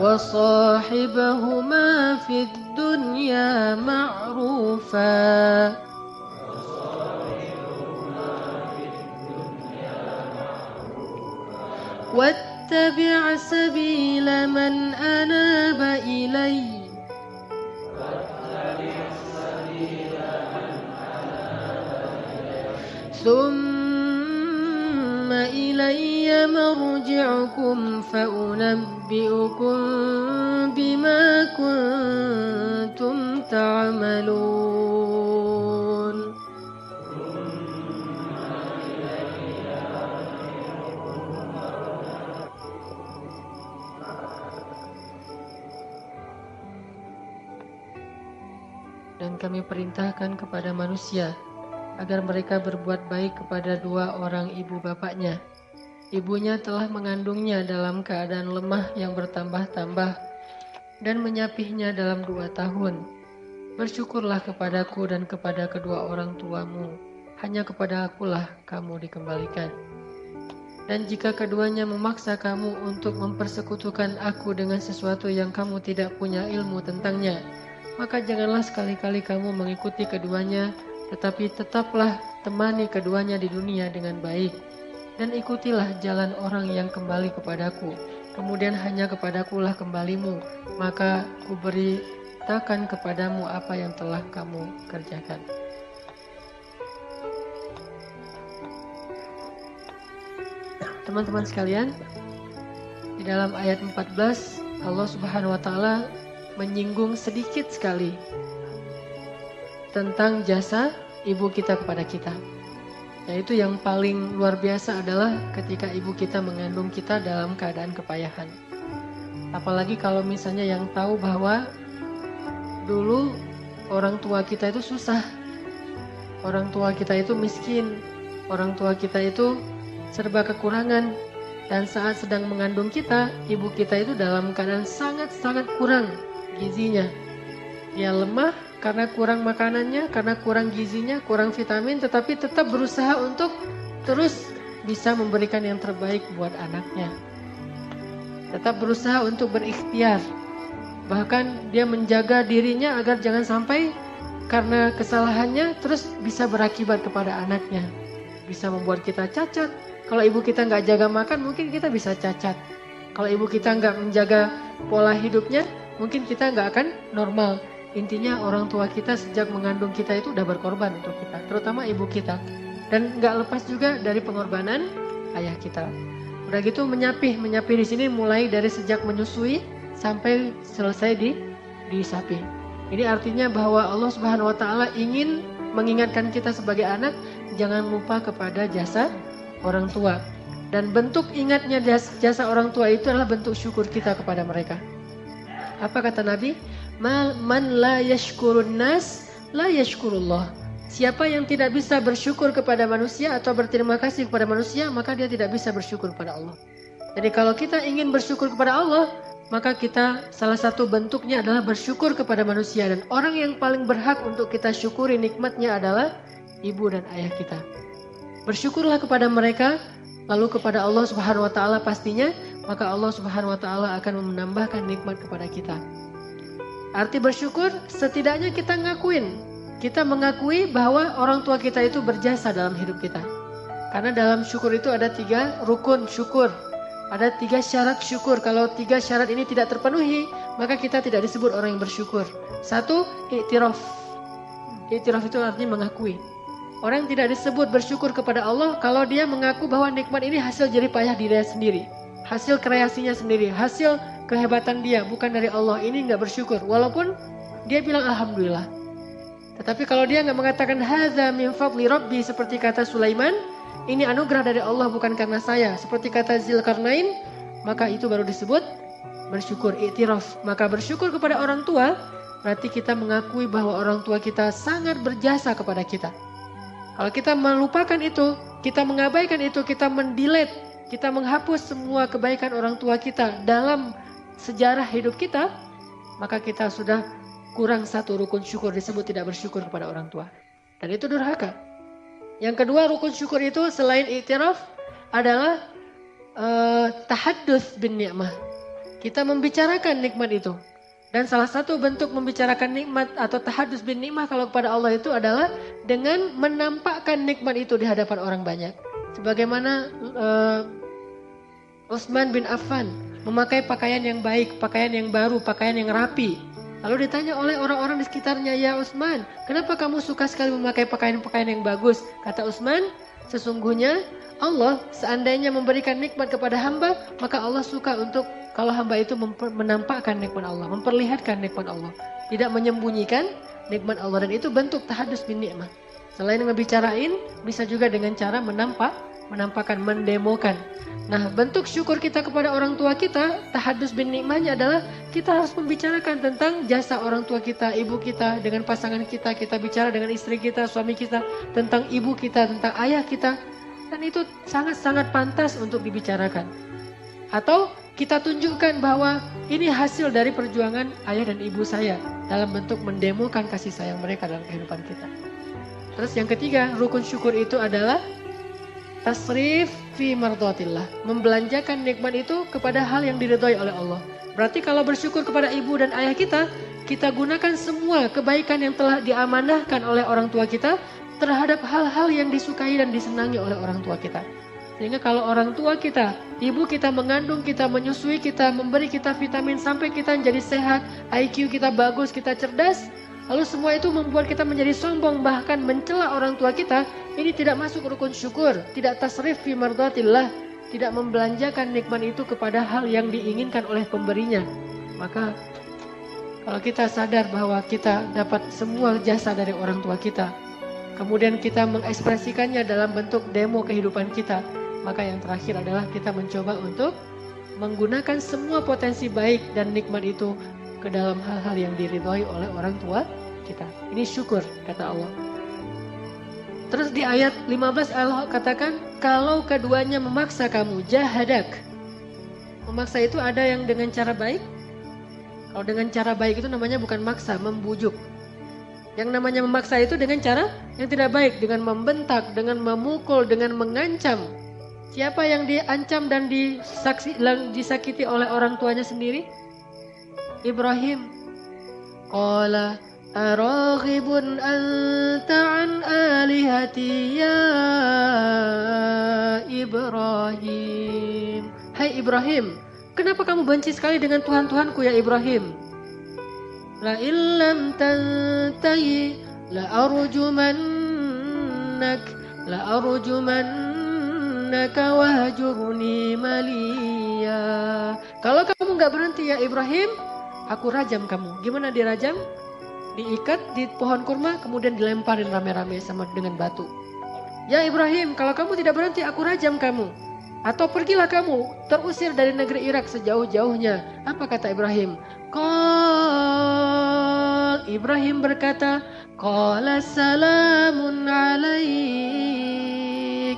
وصاحبهما في الدنيا معروفا واتبع سبيل من أناب إلي ثم إلي مرجعكم فأنبئكم بما كنتم تعملون Dan kami perintahkan kepada manusia agar mereka berbuat baik kepada dua orang ibu bapaknya. Ibunya telah mengandungnya dalam keadaan lemah yang bertambah-tambah dan menyapihnya dalam 2 tahun. Bersyukurlah kepadaku dan kepada kedua orang tuamu. Hanya kepada akulah kamu dikembalikan. Dan jika keduanya memaksa kamu untuk mempersekutukan aku dengan sesuatu yang kamu tidak punya ilmu tentangnya, maka janganlah sekali-kali kamu mengikuti keduanya Tetapi tetaplah temani keduanya di dunia dengan baik. Dan ikutilah jalan orang yang kembali kepadaku. Kemudian hanya kepadakulah kembalimu. Maka kuberitakan kepadamu apa yang telah kamu kerjakan. Teman-teman sekalian, di dalam ayat 14 Allah Subhanahu wa taala menyinggung sedikit sekali tentang jasa ibu kita kepada kita. Yaitu yang paling luar biasa adalah ketika ibu kita mengandung kita dalam keadaan kepayahan. Apalagi kalau misalnya yang tahu bahwa dulu orang tua kita itu susah. Orang tua kita itu miskin. Orang tua kita itu serba kekurangan. Dan saat sedang mengandung kita, ibu kita itu dalam keadaan sangat-sangat kurang gizinya. Dia lemah karena kurang makanannya, karena kurang gizinya, kurang vitamin, tetapi tetap berusaha untuk terus bisa memberikan yang terbaik buat anaknya. Tetap berusaha untuk berikhtiar. Bahkan dia menjaga dirinya agar jangan sampai karena kesalahannya terus bisa berakibat kepada anaknya. Bisa membuat kita cacat. Kalau ibu kita nggak jaga makan, mungkin kita bisa cacat. Kalau ibu kita nggak menjaga pola hidupnya, mungkin kita nggak akan normal. Intinya orang tua kita sejak mengandung kita itu udah berkorban untuk kita, terutama ibu kita. Dan nggak lepas juga dari pengorbanan ayah kita. Udah gitu menyapih di sini mulai dari sejak menyusui sampai selesai disapi. Ini artinya bahwa Allah Subhanahu wa taala ingin mengingatkan kita sebagai anak jangan lupa kepada jasa orang tua. Dan bentuk ingatnya jasa orang tua itu adalah bentuk syukur kita kepada mereka. Apa kata Nabi? Man la yashkurun nas la yashkurullah. Siapa yang tidak bisa bersyukur kepada manusia atau berterima kasih kepada manusia, maka dia tidak bisa bersyukur kepada Allah. Jadi kalau kita ingin bersyukur kepada Allah, maka kita salah satu bentuknya adalah bersyukur kepada manusia. Dan orang yang paling berhak untuk kita syukuri nikmatnya adalah ibu dan ayah kita. Bersyukurlah kepada mereka, lalu kepada Allah Subhanahu wa taala pastinya, maka Allah Subhanahu wa taala akan menambahkan nikmat kepada kita. Arti bersyukur, setidaknya kita mengakui bahwa orang tua kita itu berjasa dalam hidup kita. Karena dalam syukur itu ada 3 rukun syukur. Ada 3 syarat syukur. Kalau 3 syarat ini tidak terpenuhi, maka kita tidak disebut orang yang bersyukur. 1, i'tiraf. I'tiraf itu artinya mengakui. Orang yang tidak disebut bersyukur kepada Allah kalau dia mengaku bahwa nikmat ini hasil jerih payah dirinya sendiri. Hasil kreasinya sendiri, hasil kehebatan dia, bukan dari Allah. Ini nggak bersyukur, walaupun dia bilang Alhamdulillah. Tetapi kalau dia nggak mengatakan hadza min fadli Rabbi, seperti kata Sulaiman, ini anugerah dari Allah bukan karena saya, seperti kata Zulkarnain, maka itu baru disebut bersyukur, i'tiraf. Maka bersyukur kepada orang tua, berarti kita mengakui bahwa orang tua kita sangat berjasa kepada kita. Kalau kita melupakan itu, kita mengabaikan itu, kita mendelete, kita menghapus semua kebaikan orang tua kita dalam sejarah hidup kita, maka kita sudah kurang 1 rukun syukur, disebut tidak bersyukur kepada orang tua. Dan itu durhaka. Yang kedua rukun syukur itu selain i'tiraf adalah tahadduts bin ni'mah. Kita membicarakan nikmat itu. Dan salah satu bentuk membicarakan nikmat atau tahadduts bin ni'mah kalau kepada Allah itu adalah dengan menampakkan nikmat itu di hadapan orang banyak. Sebagaimana Utsman bin Affan memakai pakaian yang baik, pakaian yang baru, pakaian yang rapi. Lalu ditanya oleh orang-orang di sekitarnya, ya Utsman, kenapa kamu suka sekali memakai pakaian-pakaian yang bagus? Kata Utsman, sesungguhnya Allah seandainya memberikan nikmat kepada hamba, maka Allah suka untuk kalau hamba itu menampakkan nikmat Allah, memperlihatkan nikmat Allah. Tidak menyembunyikan nikmat Allah, dan itu bentuk tahadduts bin ni'mah. Selain ngebicarain, bisa juga dengan cara menampakkan, mendemokan. Nah, bentuk syukur kita kepada orang tua kita, tahadduts bin ni'mahnya adalah kita harus membicarakan tentang jasa orang tua kita, ibu kita, dengan pasangan kita, kita bicara dengan istri kita, suami kita, tentang ibu kita, tentang ayah kita. Dan itu sangat-sangat pantas untuk dibicarakan. Atau kita tunjukkan bahwa ini hasil dari perjuangan ayah dan ibu saya dalam bentuk mendemokan kasih sayang mereka dalam kehidupan kita. Terus yang ketiga, rukun syukur itu adalah tasrif fi mardhatillah, membelanjakan nikmat itu kepada hal yang diridhai oleh Allah. Berarti kalau bersyukur kepada ibu dan ayah kita, kita gunakan semua kebaikan yang telah diamanahkan oleh orang tua kita terhadap hal-hal yang disukai dan disenangi oleh orang tua kita. Sehingga kalau orang tua kita, ibu kita mengandung kita, menyusui kita, memberi kita vitamin sampai kita menjadi sehat, IQ kita bagus, kita cerdas, lalu semua itu membuat kita menjadi sombong, bahkan mencela orang tua kita, ini tidak masuk rukun syukur, tidak tasrif fi mardatillah, tidak membelanjakan nikmat itu kepada hal yang diinginkan oleh pemberinya. Maka kalau kita sadar bahwa kita dapat semua jasa dari orang tua kita, kemudian kita mengekspresikannya dalam bentuk demo kehidupan kita, maka yang terakhir adalah kita mencoba untuk menggunakan semua potensi baik dan nikmat itu ke dalam hal-hal yang diridhoi oleh orang tua kita. Ini syukur, kata Allah. Terus di ayat 15 Allah katakan, kalau keduanya memaksa kamu, jahadak. Memaksa itu ada yang dengan cara baik. Kalau dengan cara baik itu namanya bukan maksa, membujuk. Yang namanya memaksa itu dengan cara yang tidak baik, dengan membentak, dengan memukul, dengan mengancam. Siapa yang diancam dan disakiti oleh orang tuanya sendiri? Ibrahim. Qala araghibun anta an alihati ya Ibrahim. Hai Ibrahim, kenapa kamu benci sekali dengan Tuhan-Tuhanku ya Ibrahim? La illam tantahi la arjumannak wahjurni maliya. Kalau kamu gak berhenti ya Ibrahim, aku rajam kamu. Gimana dirajam? Diikat di pohon kurma, kemudian dilemparin rame-rame sama dengan batu. Ya Ibrahim, kalau kamu tidak berhenti, aku rajam kamu. Atau pergilah kamu, terusir dari negeri Irak sejauh-jauhnya. Apa kata Ibrahim? Ibrahim berkata, Qala salamun alaik.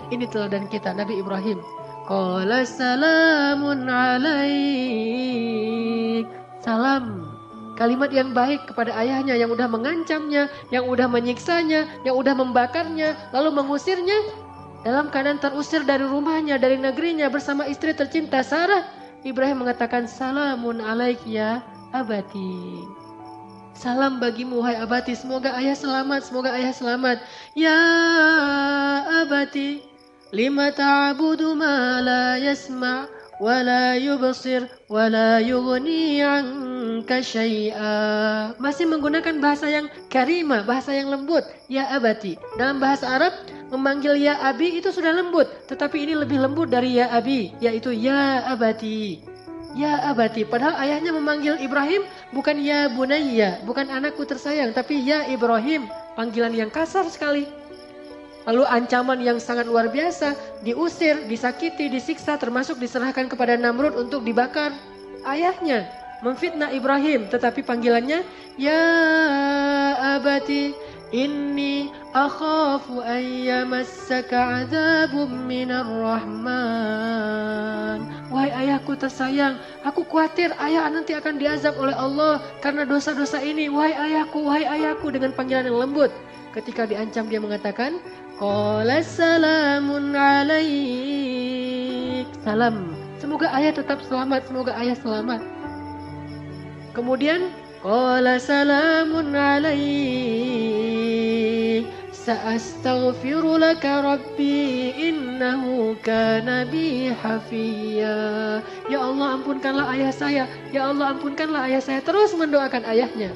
Ini teladan kita, Nabi Ibrahim. Qala salamun alaik. Salam. Kalimat yang baik kepada ayahnya yang udah mengancamnya, yang udah menyiksanya, yang udah membakarnya, lalu mengusirnya. Dalam keadaan terusir dari rumahnya, dari negerinya bersama istri tercinta Sarah, Ibrahim mengatakan, Salamun alaik ya abati. Salam bagimu hai abati, semoga ayah selamat, semoga ayah selamat. Ya abati, lima ta'budu ma la yasma' wa la yubsir wa la yughni 'anka syai'a. Masih menggunakan bahasa yang karimah, bahasa yang lembut. Ya abati. Dalam bahasa Arab memanggil ya abi itu sudah lembut, tetapi ini lebih lembut dari ya abi, yaitu ya abati. Ya abati, padahal ayahnya memanggil Ibrahim bukan ya bunayya, bukan anakku tersayang, tapi ya Ibrahim, panggilan yang kasar sekali. Lalu ancaman yang sangat luar biasa, diusir, disakiti, disiksa, termasuk diserahkan kepada Namrud untuk dibakar. Ayahnya memfitnah Ibrahim, tetapi panggilannya ya abati inni akhafu an yamassaka 'adzabun minar rahman. Wahai ayahku tersayang, aku khawatir ayah nanti akan diazab oleh Allah karena dosa-dosa ini. Wahai ayahku, dengan panggilan yang lembut. Ketika diancam dia mengatakan, Qala salamun alaik. Salam. Semoga ayah tetap selamat, semoga ayah selamat. Kemudian Qala salamun alaik. Sa'astaghfiru laka rabbi innahu kana bi hafiya. Ya Allah, ampunkanlah ayah saya. Ya Allah, ampunkanlah ayah saya. Terus mendoakan ayahnya.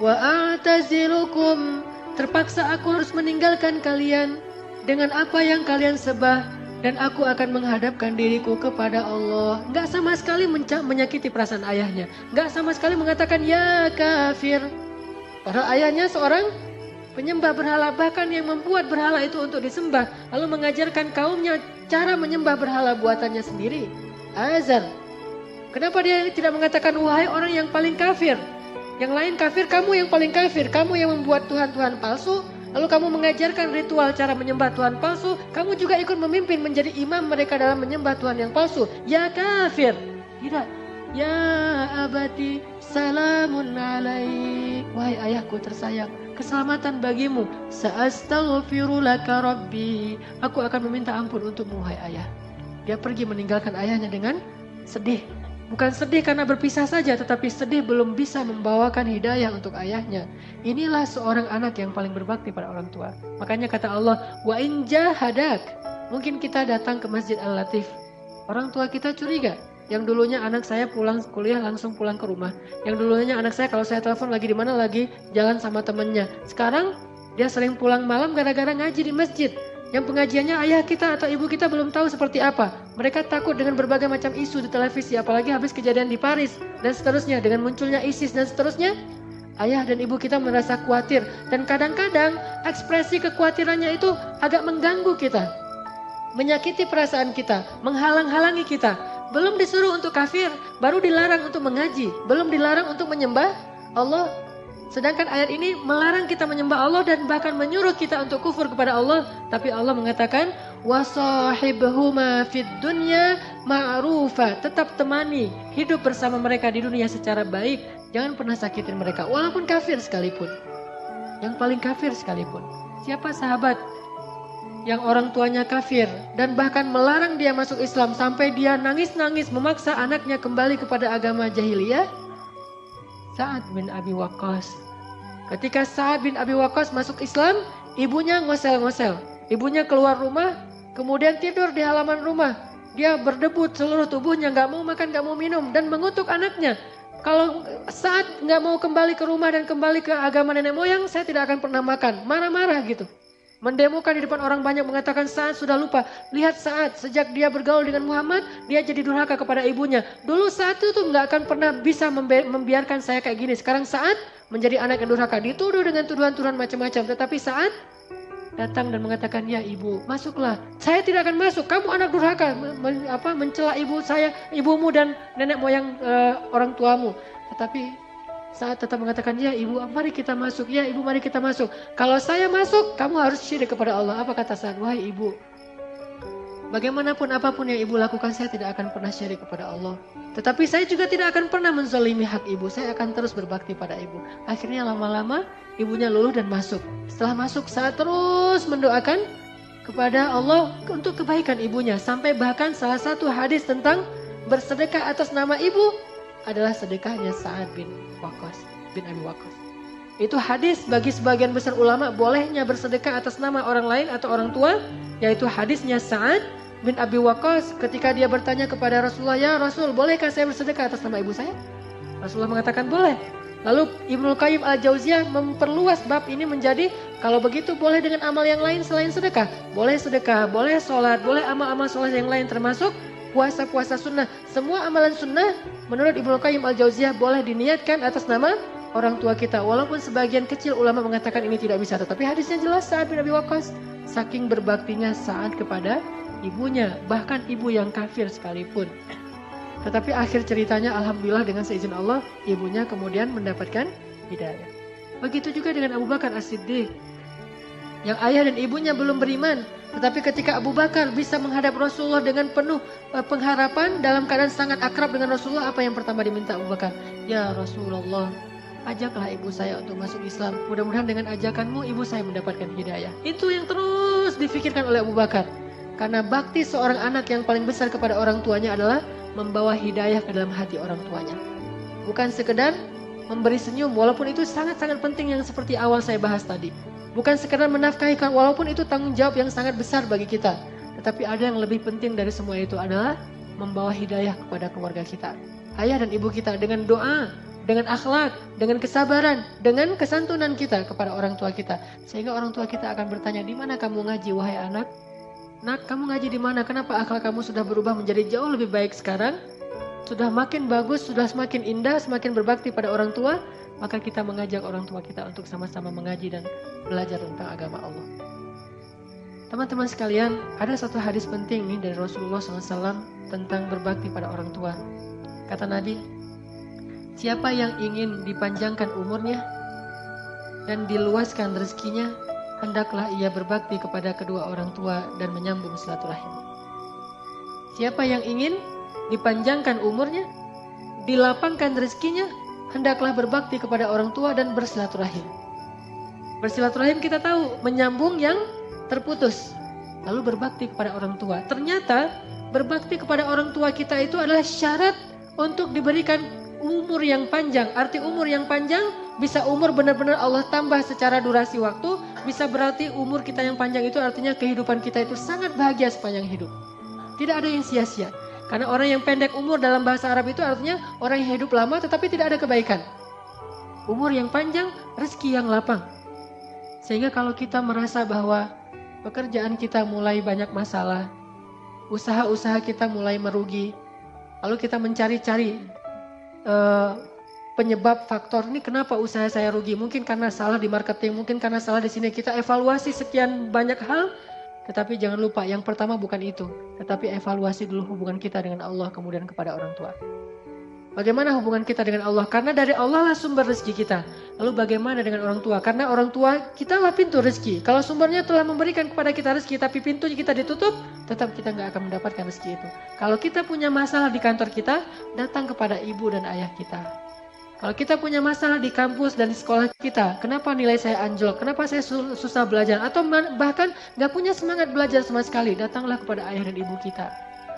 Wa a'tazilukum. Terpaksa aku harus meninggalkan kalian dengan apa yang kalian sebah, dan aku akan menghadapkan diriku kepada Allah. Gak sama sekali menyakiti perasaan ayahnya. Gak sama sekali mengatakan ya kafir. Padahal ayahnya seorang penyembah berhala, bahkan yang membuat berhala itu untuk disembah, lalu mengajarkan kaumnya cara menyembah berhala buatannya sendiri. Azar. Kenapa dia tidak mengatakan wahai orang yang paling kafir? Yang lain kafir, kamu yang paling kafir. Kamu yang membuat Tuhan-Tuhan palsu, lalu kamu mengajarkan ritual cara menyembah Tuhan palsu. Kamu juga ikut memimpin menjadi imam mereka dalam menyembah Tuhan yang palsu. Ya kafir. Tidak. Ya abati salamun alaik. Wahai ayahku tersayang, keselamatan bagimu. Sa'astaghfiru laka rabbi. Aku akan meminta ampun untukmu wahai ayah. Dia pergi meninggalkan ayahnya dengan sedih. Bukan sedih karena berpisah saja, tetapi sedih belum bisa membawakan hidayah untuk ayahnya. Inilah seorang anak yang paling berbakti pada orang tua. Makanya kata Allah, wa in jahadak. Mungkin kita datang ke Masjid Al-Latif. Orang tua kita curiga. Yang dulunya anak saya pulang kuliah langsung pulang ke rumah. Yang dulunya anak saya kalau saya telepon lagi di mana, lagi jalan sama temennya. Sekarang dia sering pulang malam gara-gara ngaji di masjid. Yang pengajiannya ayah kita atau ibu kita belum tahu seperti apa. Mereka takut dengan berbagai macam isu di televisi, apalagi habis kejadian di Paris dan seterusnya, dengan munculnya ISIS dan seterusnya. Ayah dan ibu kita merasa khawatir, dan kadang-kadang ekspresi kekhawatirannya itu agak mengganggu kita, menyakiti perasaan kita, menghalang-halangi kita. Belum disuruh untuk kafir, baru dilarang untuk mengaji, belum dilarang untuk menyembah Allah. Sedangkan ayat ini melarang kita menyembah Allah dan bahkan menyuruh kita untuk kufur kepada Allah. Tapi Allah mengatakan, wasahibhuma fid dunya ma'rufa. Tetap temani, hidup bersama mereka di dunia secara baik. Jangan pernah sakitin mereka, walaupun kafir sekalipun. Yang paling kafir sekalipun. Siapa sahabat yang orang tuanya kafir dan bahkan melarang dia masuk Islam sampai dia nangis-nangis memaksa anaknya kembali kepada agama jahiliyah? Sa'ad bin Abi Waqqas. Ketika Sa'ad bin Abi Waqqas masuk Islam, ibunya ngosel-ngosel. Ibunya keluar rumah, kemudian tidur di halaman rumah. Dia berdebut seluruh tubuhnya, gak mau makan, gak mau minum, dan mengutuk anaknya. Kalau Sa'ad gak mau kembali ke rumah dan kembali ke agama nenek moyang, saya tidak akan pernah makan. Marah-marah gitu. Mendemokan di depan orang banyak, mengatakan Sa'ad sudah lupa. Lihat Sa'ad, sejak dia bergaul dengan Muhammad, dia jadi durhaka kepada ibunya. Dulu Sa'ad itu nggak akan pernah bisa membiarkan saya kayak gini. Sekarang Sa'ad menjadi anak yang durhaka, dituduh dengan tuduhan-tuduhan macam-macam. Tetapi Sa'ad datang dan mengatakan, ya ibu, masuklah. Saya tidak akan masuk, kamu anak durhaka, mencela ibu saya, ibumu dan nenek moyang orang tuamu. Tetapi Sa'ad tetap mengatakan, ya ibu, mari kita masuk. Ya ibu, mari kita masuk. Kalau saya masuk, kamu harus syirik kepada Allah. Apa kata Sa'ad? Wahai ibu, bagaimanapun apapun yang ibu lakukan, saya tidak akan pernah syirik kepada Allah. Tetapi saya juga tidak akan pernah menzalimi hak ibu. Saya akan terus berbakti pada ibu. Akhirnya lama-lama ibunya luluh dan masuk. Setelah masuk, Sa'ad terus mendoakan kepada Allah untuk kebaikan ibunya. Sampai bahkan salah satu hadis tentang bersedekah atas nama ibu adalah sedekahnya Sa'ad bin Abi Waqqas. Itu hadis bagi sebagian besar ulama, bolehnya bersedekah atas nama orang lain atau orang tua, yaitu hadisnya Sa'ad bin Abi Waqqas ketika dia bertanya kepada Rasulullah, ya Rasul, bolehkah saya bersedekah atas nama ibu saya? Rasulullah mengatakan boleh. Lalu Ibnu Qayyim Al-Jauziyah memperluas bab ini menjadi, kalau begitu boleh dengan amal yang lain selain sedekah. Boleh sedekah, boleh sholat, boleh amal-amal sholat yang lain termasuk puasa-puasa sunnah. Semua amalan sunnah menurut Ibnu Qayyim Al-Jauziyah boleh diniatkan atas nama orang tua kita. Walaupun sebagian kecil ulama mengatakan ini tidak bisa. Tetapi hadisnya jelas, Sa'ad bin Abi Waqqas saking berbaktinya Sa'ad kepada ibunya. Bahkan ibu yang kafir sekalipun. Tetapi akhir ceritanya alhamdulillah dengan seizin Allah, ibunya kemudian mendapatkan hidayah. Begitu juga dengan Abu Bakar As-Siddiq. Yang ayah dan ibunya belum beriman. Tetapi ketika Abu Bakar bisa menghadap Rasulullah dengan penuh pengharapan, dalam keadaan sangat akrab dengan Rasulullah, apa yang pertama diminta Abu Bakar? Ya Rasulullah, ajaklah ibu saya untuk masuk Islam. Mudah-mudahan dengan ajakanmu ibu saya mendapatkan hidayah. Itu yang terus difikirkan oleh Abu Bakar. Karena bakti seorang anak yang paling besar kepada orang tuanya adalah membawa hidayah ke dalam hati orang tuanya. Bukan sekedar memberi senyum, walaupun itu sangat-sangat penting yang seperti awal saya bahas tadi. Bukan sekedar menafkahikan, walaupun itu tanggung jawab yang sangat besar bagi kita. Tetapi ada yang lebih penting dari semua itu adalah membawa hidayah kepada keluarga kita. Ayah dan ibu kita dengan doa, dengan akhlak, dengan kesabaran, dengan kesantunan kita kepada orang tua kita. Sehingga orang tua kita akan bertanya, di mana kamu ngaji wahai anak? Nak, kamu ngaji di mana? Kenapa akhlak kamu sudah berubah menjadi jauh lebih baik sekarang? Sudah makin bagus, sudah semakin indah, semakin berbakti pada orang tua. Maka kita mengajak orang tua kita untuk sama-sama mengaji dan belajar tentang agama Allah. Teman-teman sekalian, ada satu hadis penting nih dari Rasulullah SAW tentang berbakti pada orang tua. Kata Nabi, siapa yang ingin dipanjangkan umurnya dan diluaskan rezekinya, hendaklah ia berbakti kepada kedua orang tua dan menyambung silaturahim. Siapa yang ingin dipanjangkan umurnya, dilapangkan rezekinya, hendaklah berbakti kepada orang tua dan bersilaturahim. Bersilaturahim kita tahu, menyambung yang terputus. Lalu berbakti kepada orang tua. Ternyata berbakti kepada orang tua kita itu adalah syarat untuk diberikan umur yang panjang. Arti umur yang panjang bisa umur benar-benar Allah tambah secara durasi waktu, bisa berarti umur kita yang panjang itu artinya kehidupan kita itu sangat bahagia sepanjang hidup. Tidak ada yang sia-sia. Karena orang yang pendek umur dalam bahasa Arab itu artinya orang yang hidup lama tetapi tidak ada kebaikan. Umur yang panjang, rezeki yang lapang. Sehingga kalau kita merasa bahwa pekerjaan kita mulai banyak masalah, usaha-usaha kita mulai merugi, lalu kita mencari-cari penyebab faktor ini kenapa usaha saya rugi. Mungkin karena salah di marketing, mungkin karena salah di sini. Kita evaluasi sekian banyak hal, tetapi jangan lupa yang pertama bukan itu, tetapi evaluasi dulu hubungan kita dengan Allah, kemudian kepada orang tua. Bagaimana hubungan kita dengan Allah? Karena dari Allah lah sumber rezeki kita. Lalu bagaimana dengan orang tua? Karena orang tua kita lah pintu rezeki. Kalau sumbernya telah memberikan kepada kita rezeki tapi pintunya kita ditutup, tetap kita nggak akan mendapatkan rezeki itu. Kalau kita punya masalah di kantor kita, datang kepada ibu dan ayah kita. Kalau kita punya masalah di kampus dan di sekolah kita, kenapa nilai saya anjlok? Kenapa saya susah belajar? Atau bahkan nggak punya semangat belajar sama sekali, datanglah kepada ayah dan ibu kita.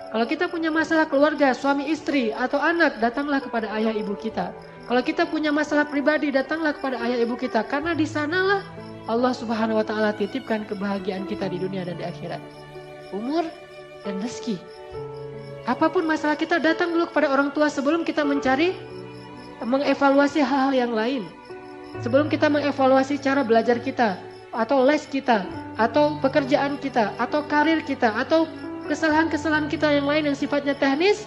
Kalau kita punya masalah keluarga, suami istri atau anak, datanglah kepada ayah ibu kita. Kalau kita punya masalah pribadi, datanglah kepada ayah ibu kita. Karena di sanalah Allah Subhanahu wa taala titipkan kebahagiaan kita di dunia dan di akhirat. Umur dan rezeki. Apapun masalah kita, datang dulu kepada orang tua sebelum kita mengevaluasi hal-hal yang lain. Sebelum kita mengevaluasi cara belajar kita, atau les kita, atau pekerjaan kita, atau karir kita, atau kesalahan-kesalahan kita yang lain yang sifatnya teknis,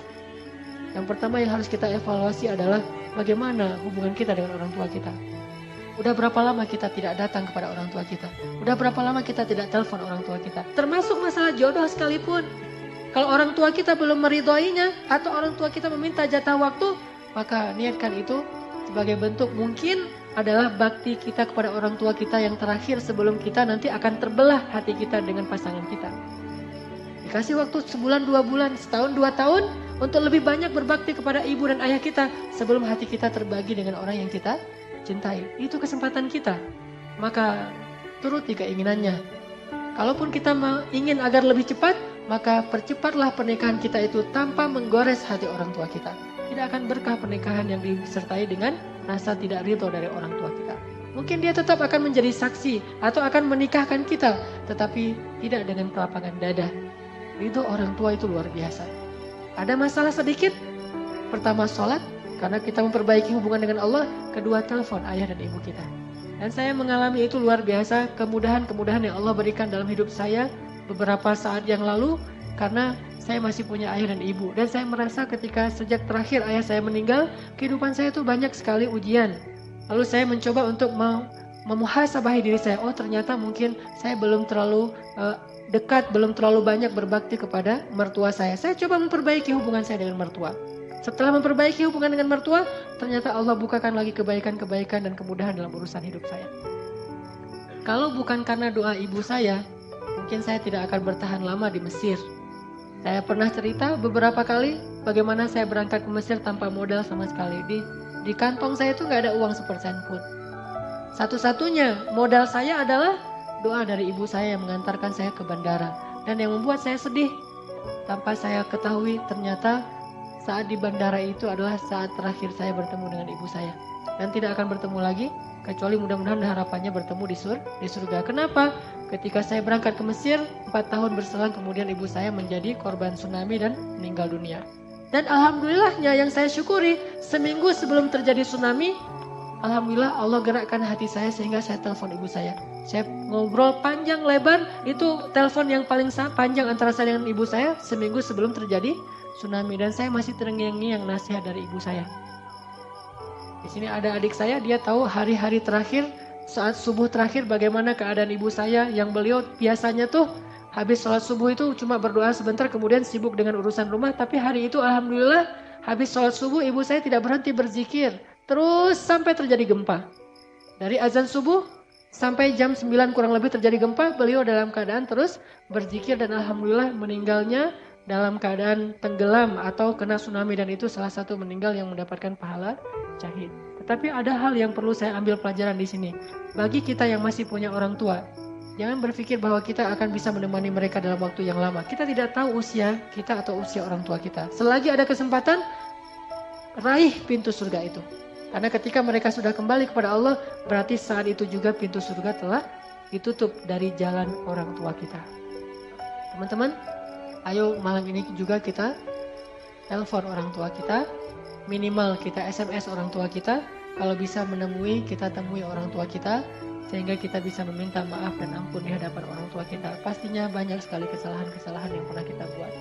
yang pertama yang harus kita evaluasi adalah bagaimana hubungan kita dengan orang tua kita. Udah berapa lama kita tidak datang kepada orang tua kita? Udah berapa lama kita tidak telepon orang tua kita? Termasuk masalah jodoh sekalipun. Kalau orang tua kita belum meridhoinya atau orang tua kita meminta jatah waktu, maka niatkan itu sebagai bentuk mungkin adalah bakti kita kepada orang tua kita yang terakhir sebelum kita nanti akan terbelah hati kita dengan pasangan kita. Dikasih waktu sebulan, 2 bulan, setahun, 2 tahun untuk lebih banyak berbakti kepada ibu dan ayah kita sebelum hati kita terbagi dengan orang yang kita cintai. Itu kesempatan kita. Maka turuti keinginannya. Kalaupun kita ingin agar lebih cepat, maka percepatlah pernikahan kita itu tanpa menggores hati orang tua kita. Tidak akan berkah pernikahan yang disertai dengan rasa tidak ridho dari orang tua kita. Mungkin dia tetap akan menjadi saksi atau akan menikahkan kita, tetapi tidak dengan kelapangan dada. Ridho orang tua itu luar biasa. Ada masalah sedikit, pertama sholat, karena kita memperbaiki hubungan dengan Allah. Kedua, telepon ayah dan ibu kita. Dan saya mengalami itu luar biasa, kemudahan-kemudahan yang Allah berikan dalam hidup saya beberapa saat yang lalu, karena saya masih punya ayah dan ibu. Dan saya merasa ketika sejak terakhir ayah saya meninggal, kehidupan saya itu banyak sekali ujian. Lalu saya mencoba untuk memuhasabahi diri saya. Oh, ternyata mungkin saya belum terlalu dekat, belum terlalu banyak berbakti kepada mertua saya. Saya coba memperbaiki hubungan saya dengan mertua. Setelah memperbaiki hubungan dengan mertua, ternyata Allah bukakan lagi kebaikan-kebaikan dan kemudahan dalam urusan hidup saya. Kalau bukan karena doa ibu saya, mungkin saya tidak akan bertahan lama di Mesir. Saya pernah cerita beberapa kali bagaimana saya berangkat ke Mesir tanpa modal sama sekali. Di kantong saya itu gak ada uang sepersen pun. Satu-satunya modal saya adalah doa dari ibu saya yang mengantarkan saya ke bandara. Dan yang membuat saya sedih, tanpa saya ketahui ternyata saat di bandara itu adalah saat terakhir saya bertemu dengan ibu saya. Dan tidak akan bertemu lagi, kecuali mudah-mudahan harapannya bertemu di surga. Kenapa? Ketika saya berangkat ke Mesir, 4 tahun berselang kemudian ibu saya menjadi korban tsunami dan meninggal dunia. Dan alhamdulillahnya yang saya syukuri, seminggu sebelum terjadi tsunami, alhamdulillah Allah gerakkan hati saya sehingga saya telepon ibu saya. Saya ngobrol panjang lebar, itu telepon yang paling panjang antara saya dengan ibu saya seminggu sebelum terjadi tsunami. Dan saya masih terngiang-ngiang nasihat dari ibu saya. Di sini ada adik saya, dia tahu hari-hari terakhir, saat subuh terakhir bagaimana keadaan ibu saya yang beliau biasanya tuh habis sholat subuh itu cuma berdoa sebentar kemudian sibuk dengan urusan rumah. Tapi hari itu alhamdulillah habis sholat subuh ibu saya tidak berhenti berzikir. Terus sampai terjadi gempa. Dari azan subuh sampai jam 9 kurang lebih terjadi gempa, beliau dalam keadaan terus berzikir dan alhamdulillah meninggalnya dalam keadaan tenggelam atau kena tsunami, dan itu salah satu meninggal yang mendapatkan pahala syahid. Tetapi ada hal yang perlu saya ambil pelajaran di sini. Bagi kita yang masih punya orang tua, jangan berpikir bahwa kita akan bisa menemani mereka dalam waktu yang lama. Kita tidak tahu usia kita atau usia orang tua kita. Selagi ada kesempatan, raih pintu surga itu. Karena ketika mereka sudah kembali kepada Allah, berarti saat itu juga pintu surga telah ditutup dari jalan orang tua kita. Teman-teman, ayo malam ini juga kita telepon orang tua kita, minimal kita SMS orang tua kita, kalau bisa menemui, kita temui orang tua kita, sehingga kita bisa meminta maaf dan ampun di hadapan orang tua kita. Pastinya banyak sekali kesalahan-kesalahan yang pernah kita buat.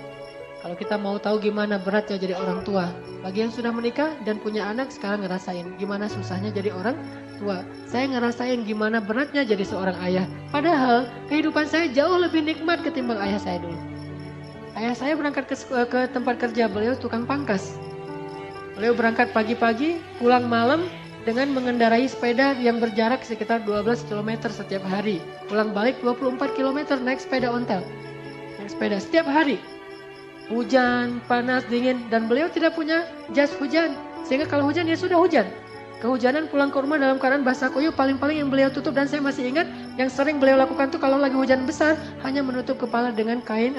Kalau kita mau tahu gimana beratnya jadi orang tua, bagi yang sudah menikah dan punya anak sekarang ngerasain gimana susahnya jadi orang tua. Saya ngerasain gimana beratnya jadi seorang ayah. Padahal kehidupan saya jauh lebih nikmat ketimbang ayah saya dulu. Ayah saya berangkat ke tempat kerja, beliau tukang pangkas. Beliau berangkat pagi-pagi, pulang malam dengan mengendarai sepeda yang berjarak sekitar 12 km setiap hari. Pulang balik 24 km naik sepeda ontel. Naik sepeda setiap hari. Hujan, panas, dingin, dan beliau tidak punya jas hujan. Sehingga kalau hujan ya sudah hujan. Kehujanan pulang ke rumah dalam keadaan basah kuyup, paling-paling yang beliau tutup, dan saya masih ingat yang sering beliau lakukan tuh kalau lagi hujan besar hanya menutup kepala dengan kain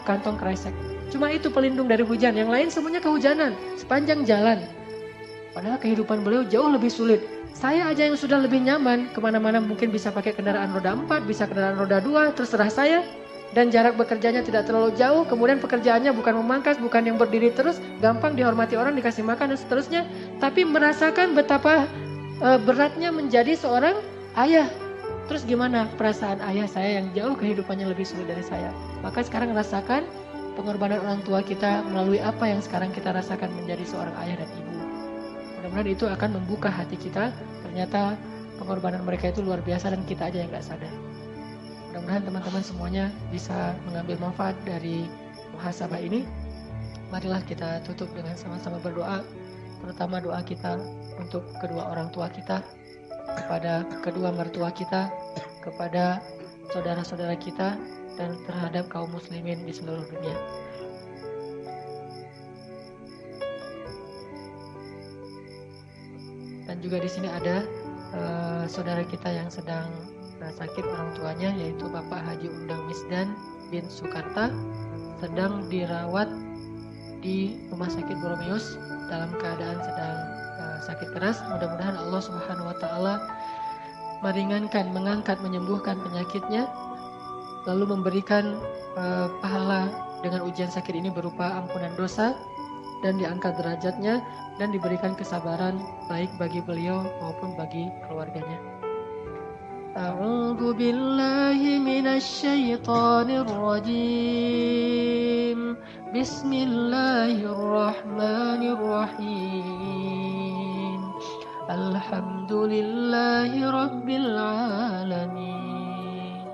kantong kresek. Cuma itu pelindung dari hujan, yang lain semuanya kehujanan sepanjang jalan. Padahal kehidupan beliau jauh lebih sulit. Saya aja yang sudah lebih nyaman, kemana-mana mungkin bisa pakai kendaraan roda 4, bisa kendaraan roda 2, terserah saya. Dan jarak bekerjanya tidak terlalu jauh, kemudian pekerjaannya bukan memangkas, bukan yang berdiri terus, gampang dihormati orang, dikasih makan dan seterusnya. Tapi merasakan betapa beratnya menjadi seorang ayah. Terus gimana perasaan ayah saya yang jauh kehidupannya lebih sulit dari saya. Maka sekarang rasakan pengorbanan orang tua kita melalui apa yang sekarang kita rasakan menjadi seorang ayah dan ibu. Mudah-mudahan itu akan membuka hati kita. Ternyata pengorbanan mereka itu luar biasa dan kita aja yang gak sadar. Mudah-mudahan teman-teman semuanya bisa mengambil manfaat dari muhasabah ini. Marilah kita tutup dengan sama-sama berdoa. Terutama doa kita untuk kedua orang tua kita, kepada kedua mertua kita, kepada saudara-saudara kita, dan terhadap kaum muslimin di seluruh dunia. Dan juga di sini ada saudara kita yang sedang sakit orang tuanya, yaitu Bapak Haji Undang Misdan bin Sukarta, sedang dirawat di Rumah Sakit Boromeus dalam keadaan sedang sakit keras. Mudah-mudahan Allah Subhanahu wa taala meringankan, mengangkat, menyembuhkan penyakitnya, lalu memberikan pahala dengan ujian sakit ini berupa ampunan dosa dan diangkat derajatnya dan diberikan kesabaran baik bagi beliau maupun bagi keluarganya. A'udzu billahi minasy syaithanir rajim. Bismillahirrahmanirrahim. Alhamdulillahi rabbil alamin.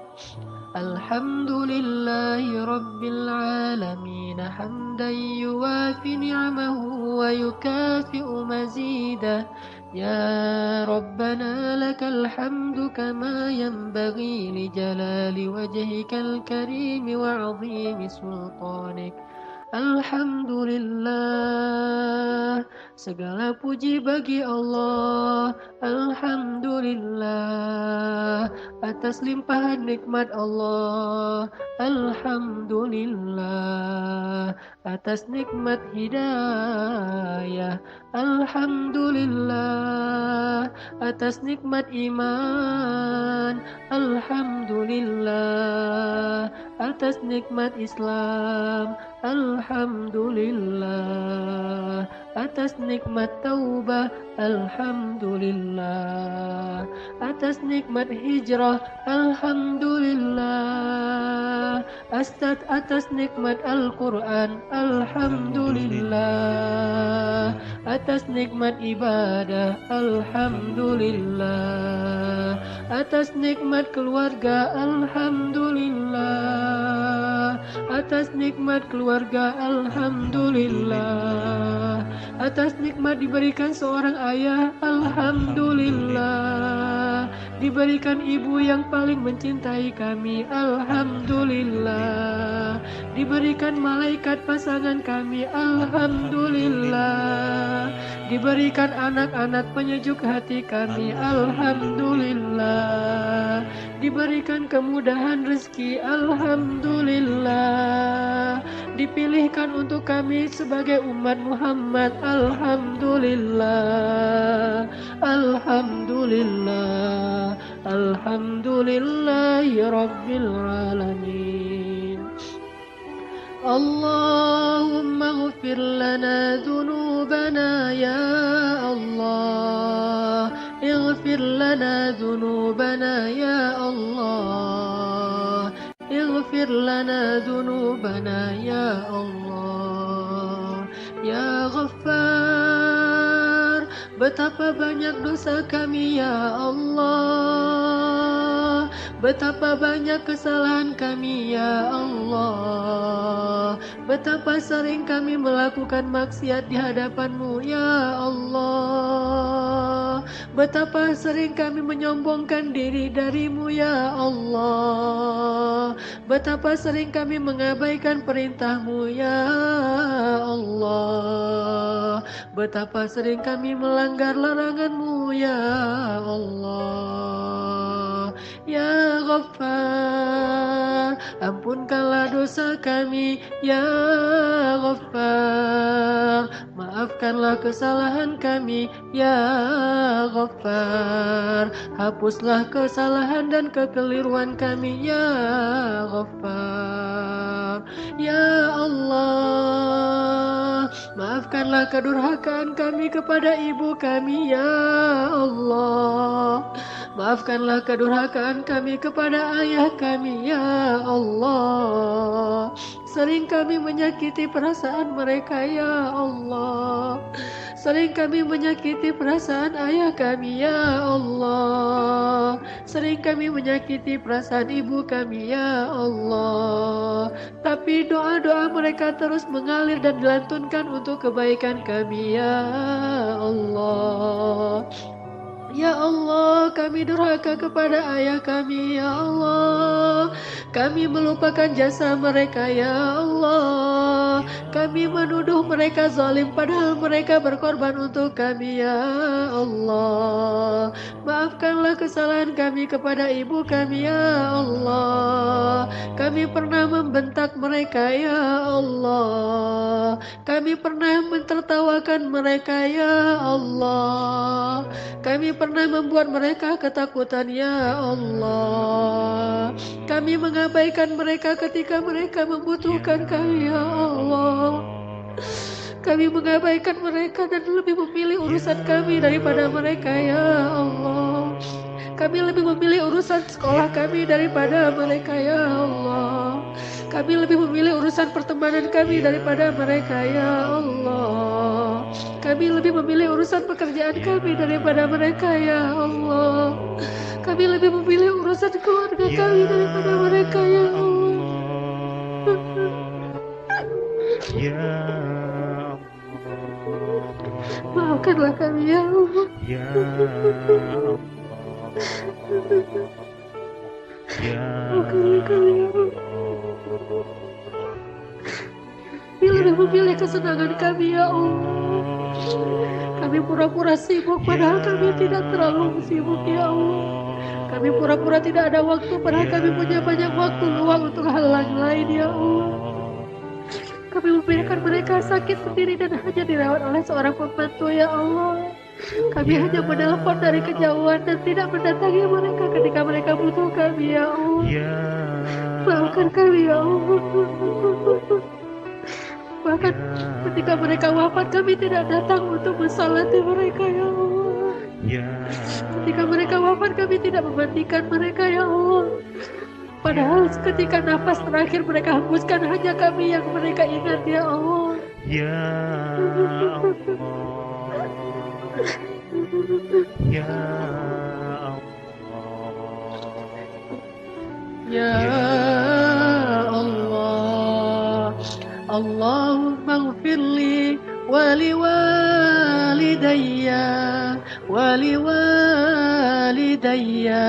Alhamdulillahi rabbil alamin hamdan yuwafi ni'amahu wa yukafi'u mazidah. Ya Rabbana lakal hamdu kama yanbaghi li jalali wajhikal karim wa 'azimi sultanik. Alhamdulillah, segala puji bagi Allah. Alhamdulillah, atas limpahan nikmat Allah. Alhamdulillah, atas nikmat hidayah. Alhamdulillah, atas nikmat iman. Alhamdulillah, atas nikmat Islam. Alhamdulillah, atas nikmat taubah. Alhamdulillah, atas nikmat hijrah. Alhamdulillah, atas nikmat Al-Quran. Alhamdulillah, atas nikmat ibadah. Alhamdulillah, atas nikmat keluarga. Alhamdulillah, atas nikmat keluarga. Alhamdulillah, atas nikmat diberikan seorang ayah. Alhamdulillah, diberikan ibu yang paling mencintai kami. Alhamdulillah, diberikan malaikat pasangan kami. Alhamdulillah, diberikan anak-anak penyejuk hati kami. Alhamdulillah, diberikan kemudahan rezeki. Alhamdulillah, dipilihkan untuk kami sebagai umat Muhammad. Alhamdulillah, Alhamdulillah, Alhamdulillahi Rabbil Alamin. Allahumma ighfir lana dhunubana ya Allah, ighfir lana dhunubana ya Allah, ighfir lana dhunubana ya Allah. Ya Ghaffar, betapa banyak dosa kami ya Allah, betapa banyak kesalahan kami ya Allah, betapa sering kami melakukan maksiat di hadapan-Mu ya Allah, betapa sering kami menyombongkan diri dari-Mu ya Allah, betapa sering kami mengabaikan perintah-Mu ya Allah, betapa sering kami melanggar larangan-Mu ya Allah. Ya Ghaffar, ampunkanlah dosa kami ya Ghaffar, maafkanlah kesalahan kami ya Ghaffar, hapuslah kesalahan dan kekeliruan kami ya Ghaffar. Ya Allah, maafkanlah kedurhakaan kami kepada ibu kami ya Allah, maafkanlah kedurhakaan kami kepada ayah kami ya Allah. Sering kami menyakiti perasaan mereka ya Allah, sering kami menyakiti perasaan ayah kami ya Allah, sering kami menyakiti perasaan ibu kami ya Allah. Tapi doa-doa mereka terus mengalir dan dilantunkan untuk kebaikan kami ya Allah. Ya Allah, kami durhaka kepada ayah kami ya Allah, kami melupakan jasa mereka ya Allah, kami menuduh mereka zalim padahal mereka berkorban untuk kami ya Allah. Maafkanlah kesalahan kami kepada ibu kami ya Allah, kami pernah membentak mereka ya Allah, kami pernah mentertawakan mereka ya Allah, kami pernah membuat mereka ketakutan ya Allah, kami mengabaikan mereka ketika mereka membutuhkan kami ya Allah, kami mengabaikan mereka dan lebih memilih urusan kami daripada mereka ya Allah, kami lebih memilih urusan sekolah kami daripada mereka ya Allah, kami lebih memilih urusan pertemanan kami daripada mereka ya Allah, kami lebih memilih urusan pekerjaan kami daripada mereka ya Allah, kami lebih memilih urusan keluarga kami daripada mereka ya Allah. Ya Maafkanlah kami ya Allah. Ya Ya Maafkanlah kami ya Allah. Kami lebih memilih kesenangan kami ya Allah. Kami pura-pura sibuk padahal kami tidak terlalu sibuk ya Allah. Kami pura-pura tidak ada waktu padahal kami punya banyak waktu luang untuk hal lain ya Allah. Kami membiarkan mereka sakit sendiri dan hanya dirawat oleh seorang pembantu ya Allah. Kami hanya menelpon dari kejauhan dan tidak mendatangi mereka ketika mereka butuh kami ya Allah. Maafkan kami ya Allah. Bahkan ketika mereka wafat kami tidak datang untuk mensalati mereka ya Allah. Ketika mereka wafat kami tidak memandikan mereka ya Allah. Padahal ketika nafas terakhir mereka hembuskan hanya kami yang mereka ingat ya Allah. Ya Allah, Ya Allah, Ya Allah, Allahumma ighfirli wali walidayya wali walidayya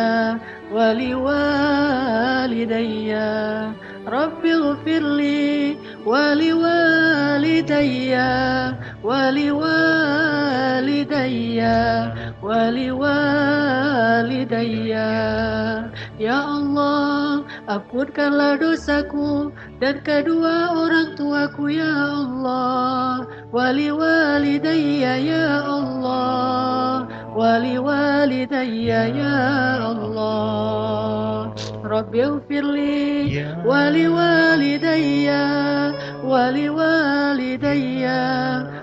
wali walidayya Rabbi ighfirli wali walidayya wali walidayya wali walidayya. Ya Allah, ampunkanlah dosaku dan kedua orang tuaku ya Allah, wali walidayya ya Allah, wali walidayya ya Allah. Rabbi ighfirli Ya wali walidayya, wali walidayya,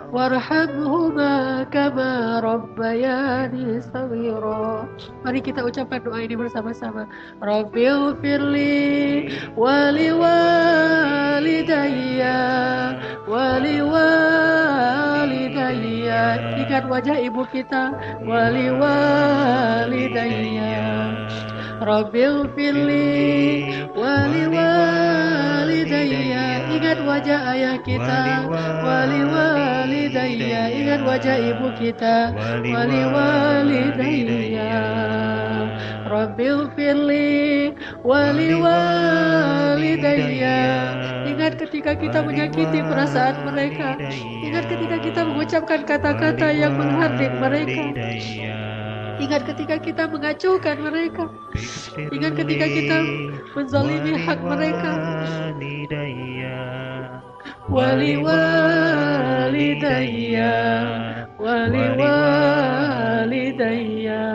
warhamhuma kama rabbayani shaghira. Mari kita ucapkan doa ini bersama-sama. Rabbi ighfirli wali walidayya, wali walidayya. Ingat wajah ibu kita. Wali walidayya. Rabbi ighfirli wali walidayya. Ingat wajah ayah kita. Wali walidayya. Ingat wajah ibu kita. Wali walidayya. Rabbi ighfirli wali walidayya. Ingat ketika kita menyakiti perasaan mereka. Ingat ketika kita mengucapkan kata-kata yang menghardik mereka. Ingat ketika kita mengacaukan mereka. Ingat ketika kita menzalimi hak mereka. Wali walidayya, wali walidayya,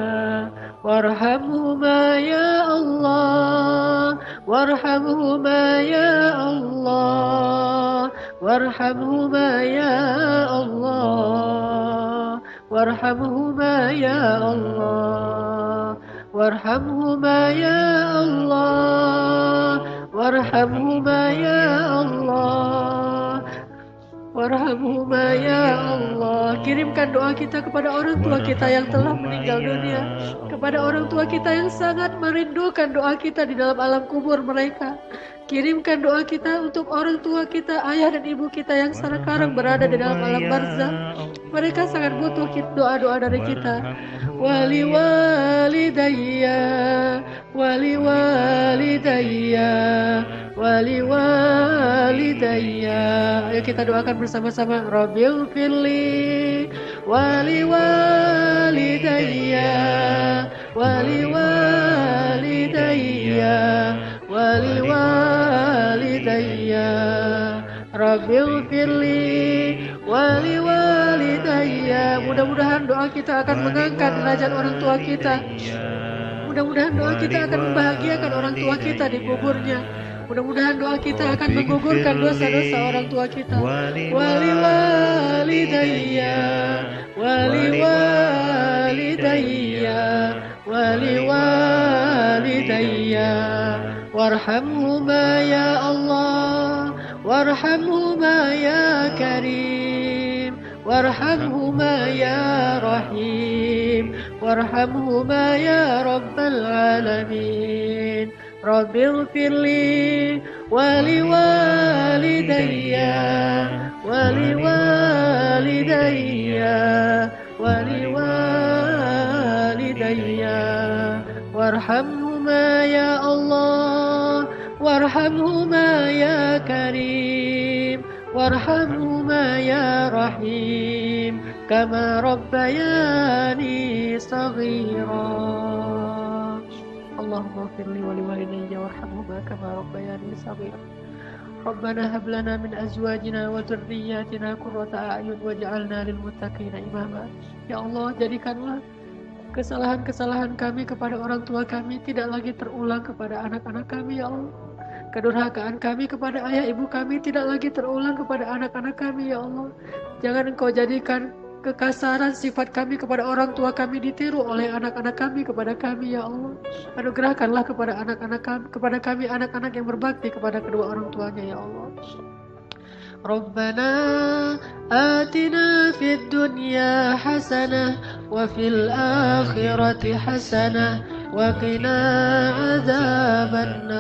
warhamhuma ya Allah, warhamhuma ya Allah, warhamhuma ya Allah, warhamhuma ya Allah, warhamhuma ya Allah, warhamhuma ya Allah, warhamhuma ya Allah. Kirimkan doa kita kepada orang tua kita yang telah meninggal dunia, kepada orang tua kita yang sangat merindukan doa kita di dalam alam kubur mereka. Kirimkan doa kita untuk orang tua kita, ayah dan ibu kita yang sekarang berada di dalam alam barzakh. Mereka sangat butuh doa-doa dari kita. Wali walidayya, wali walidayya, wali walidayya. Ayo kita doakan bersama-sama. Rabbil firli wali walidayya, wali walidayya, wali walidayya. Rabbil firli wali walidayya. Mudah-mudahan doa kita akan mengangkat derajat orang tua kita. Mudah-mudahan doa kita akan membahagiakan orang tua kita di kuburnya. Mudah-mudahan doa kita akan menggugurkan dosa-dosa orang tua kita. Wali walidayya, wali walidayya, wali walidayya, warhamhuma ya Allah, warhamhuma ya Karim, warhamhuma ya Rahim, warhamhuma ya Rabbal Alamin. Rabbi ighfirli wali walidayya, wali walidayya, wali walidayya, warhamhuma ya Allah, warhamhuma ya Karim, warhamhuma ya Rahim, kama rabbayani saghira. Allahumma firli wali walidayya warhamhuma kama rabbayani saghira. Rabbana hab lana min azwajina wa dhurriyyatina qurrata a'yun waj'alna lil muttaqina imama. Ya Allah, jadikanlah kesalahan-kesalahan kami kepada orang tua kami tidak lagi terulang kepada anak-anak kami ya Allah. Kedurhakaan kami kepada ayah ibu kami tidak lagi terulang kepada anak-anak kami ya Allah. Jangan Engkau jadikan kekasaran sifat kami kepada orang tua kami ditiru oleh anak-anak kami kepada kami ya Allah. Anugerahkanlah kepada kami anak-anak yang berbakti kepada kedua orang tuanya ya Allah. Rabbana atina fid dunya hasanah wa fil akhirati hasanah wa qina adzabannar.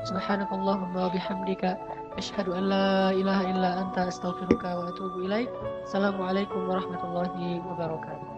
Subhanakallahumma wa bihamdika asyhadu an la ilaha illa anta astaghfiruka wa atubu ilaik. Assalamualaikum warahmatullahi wabarakatuh.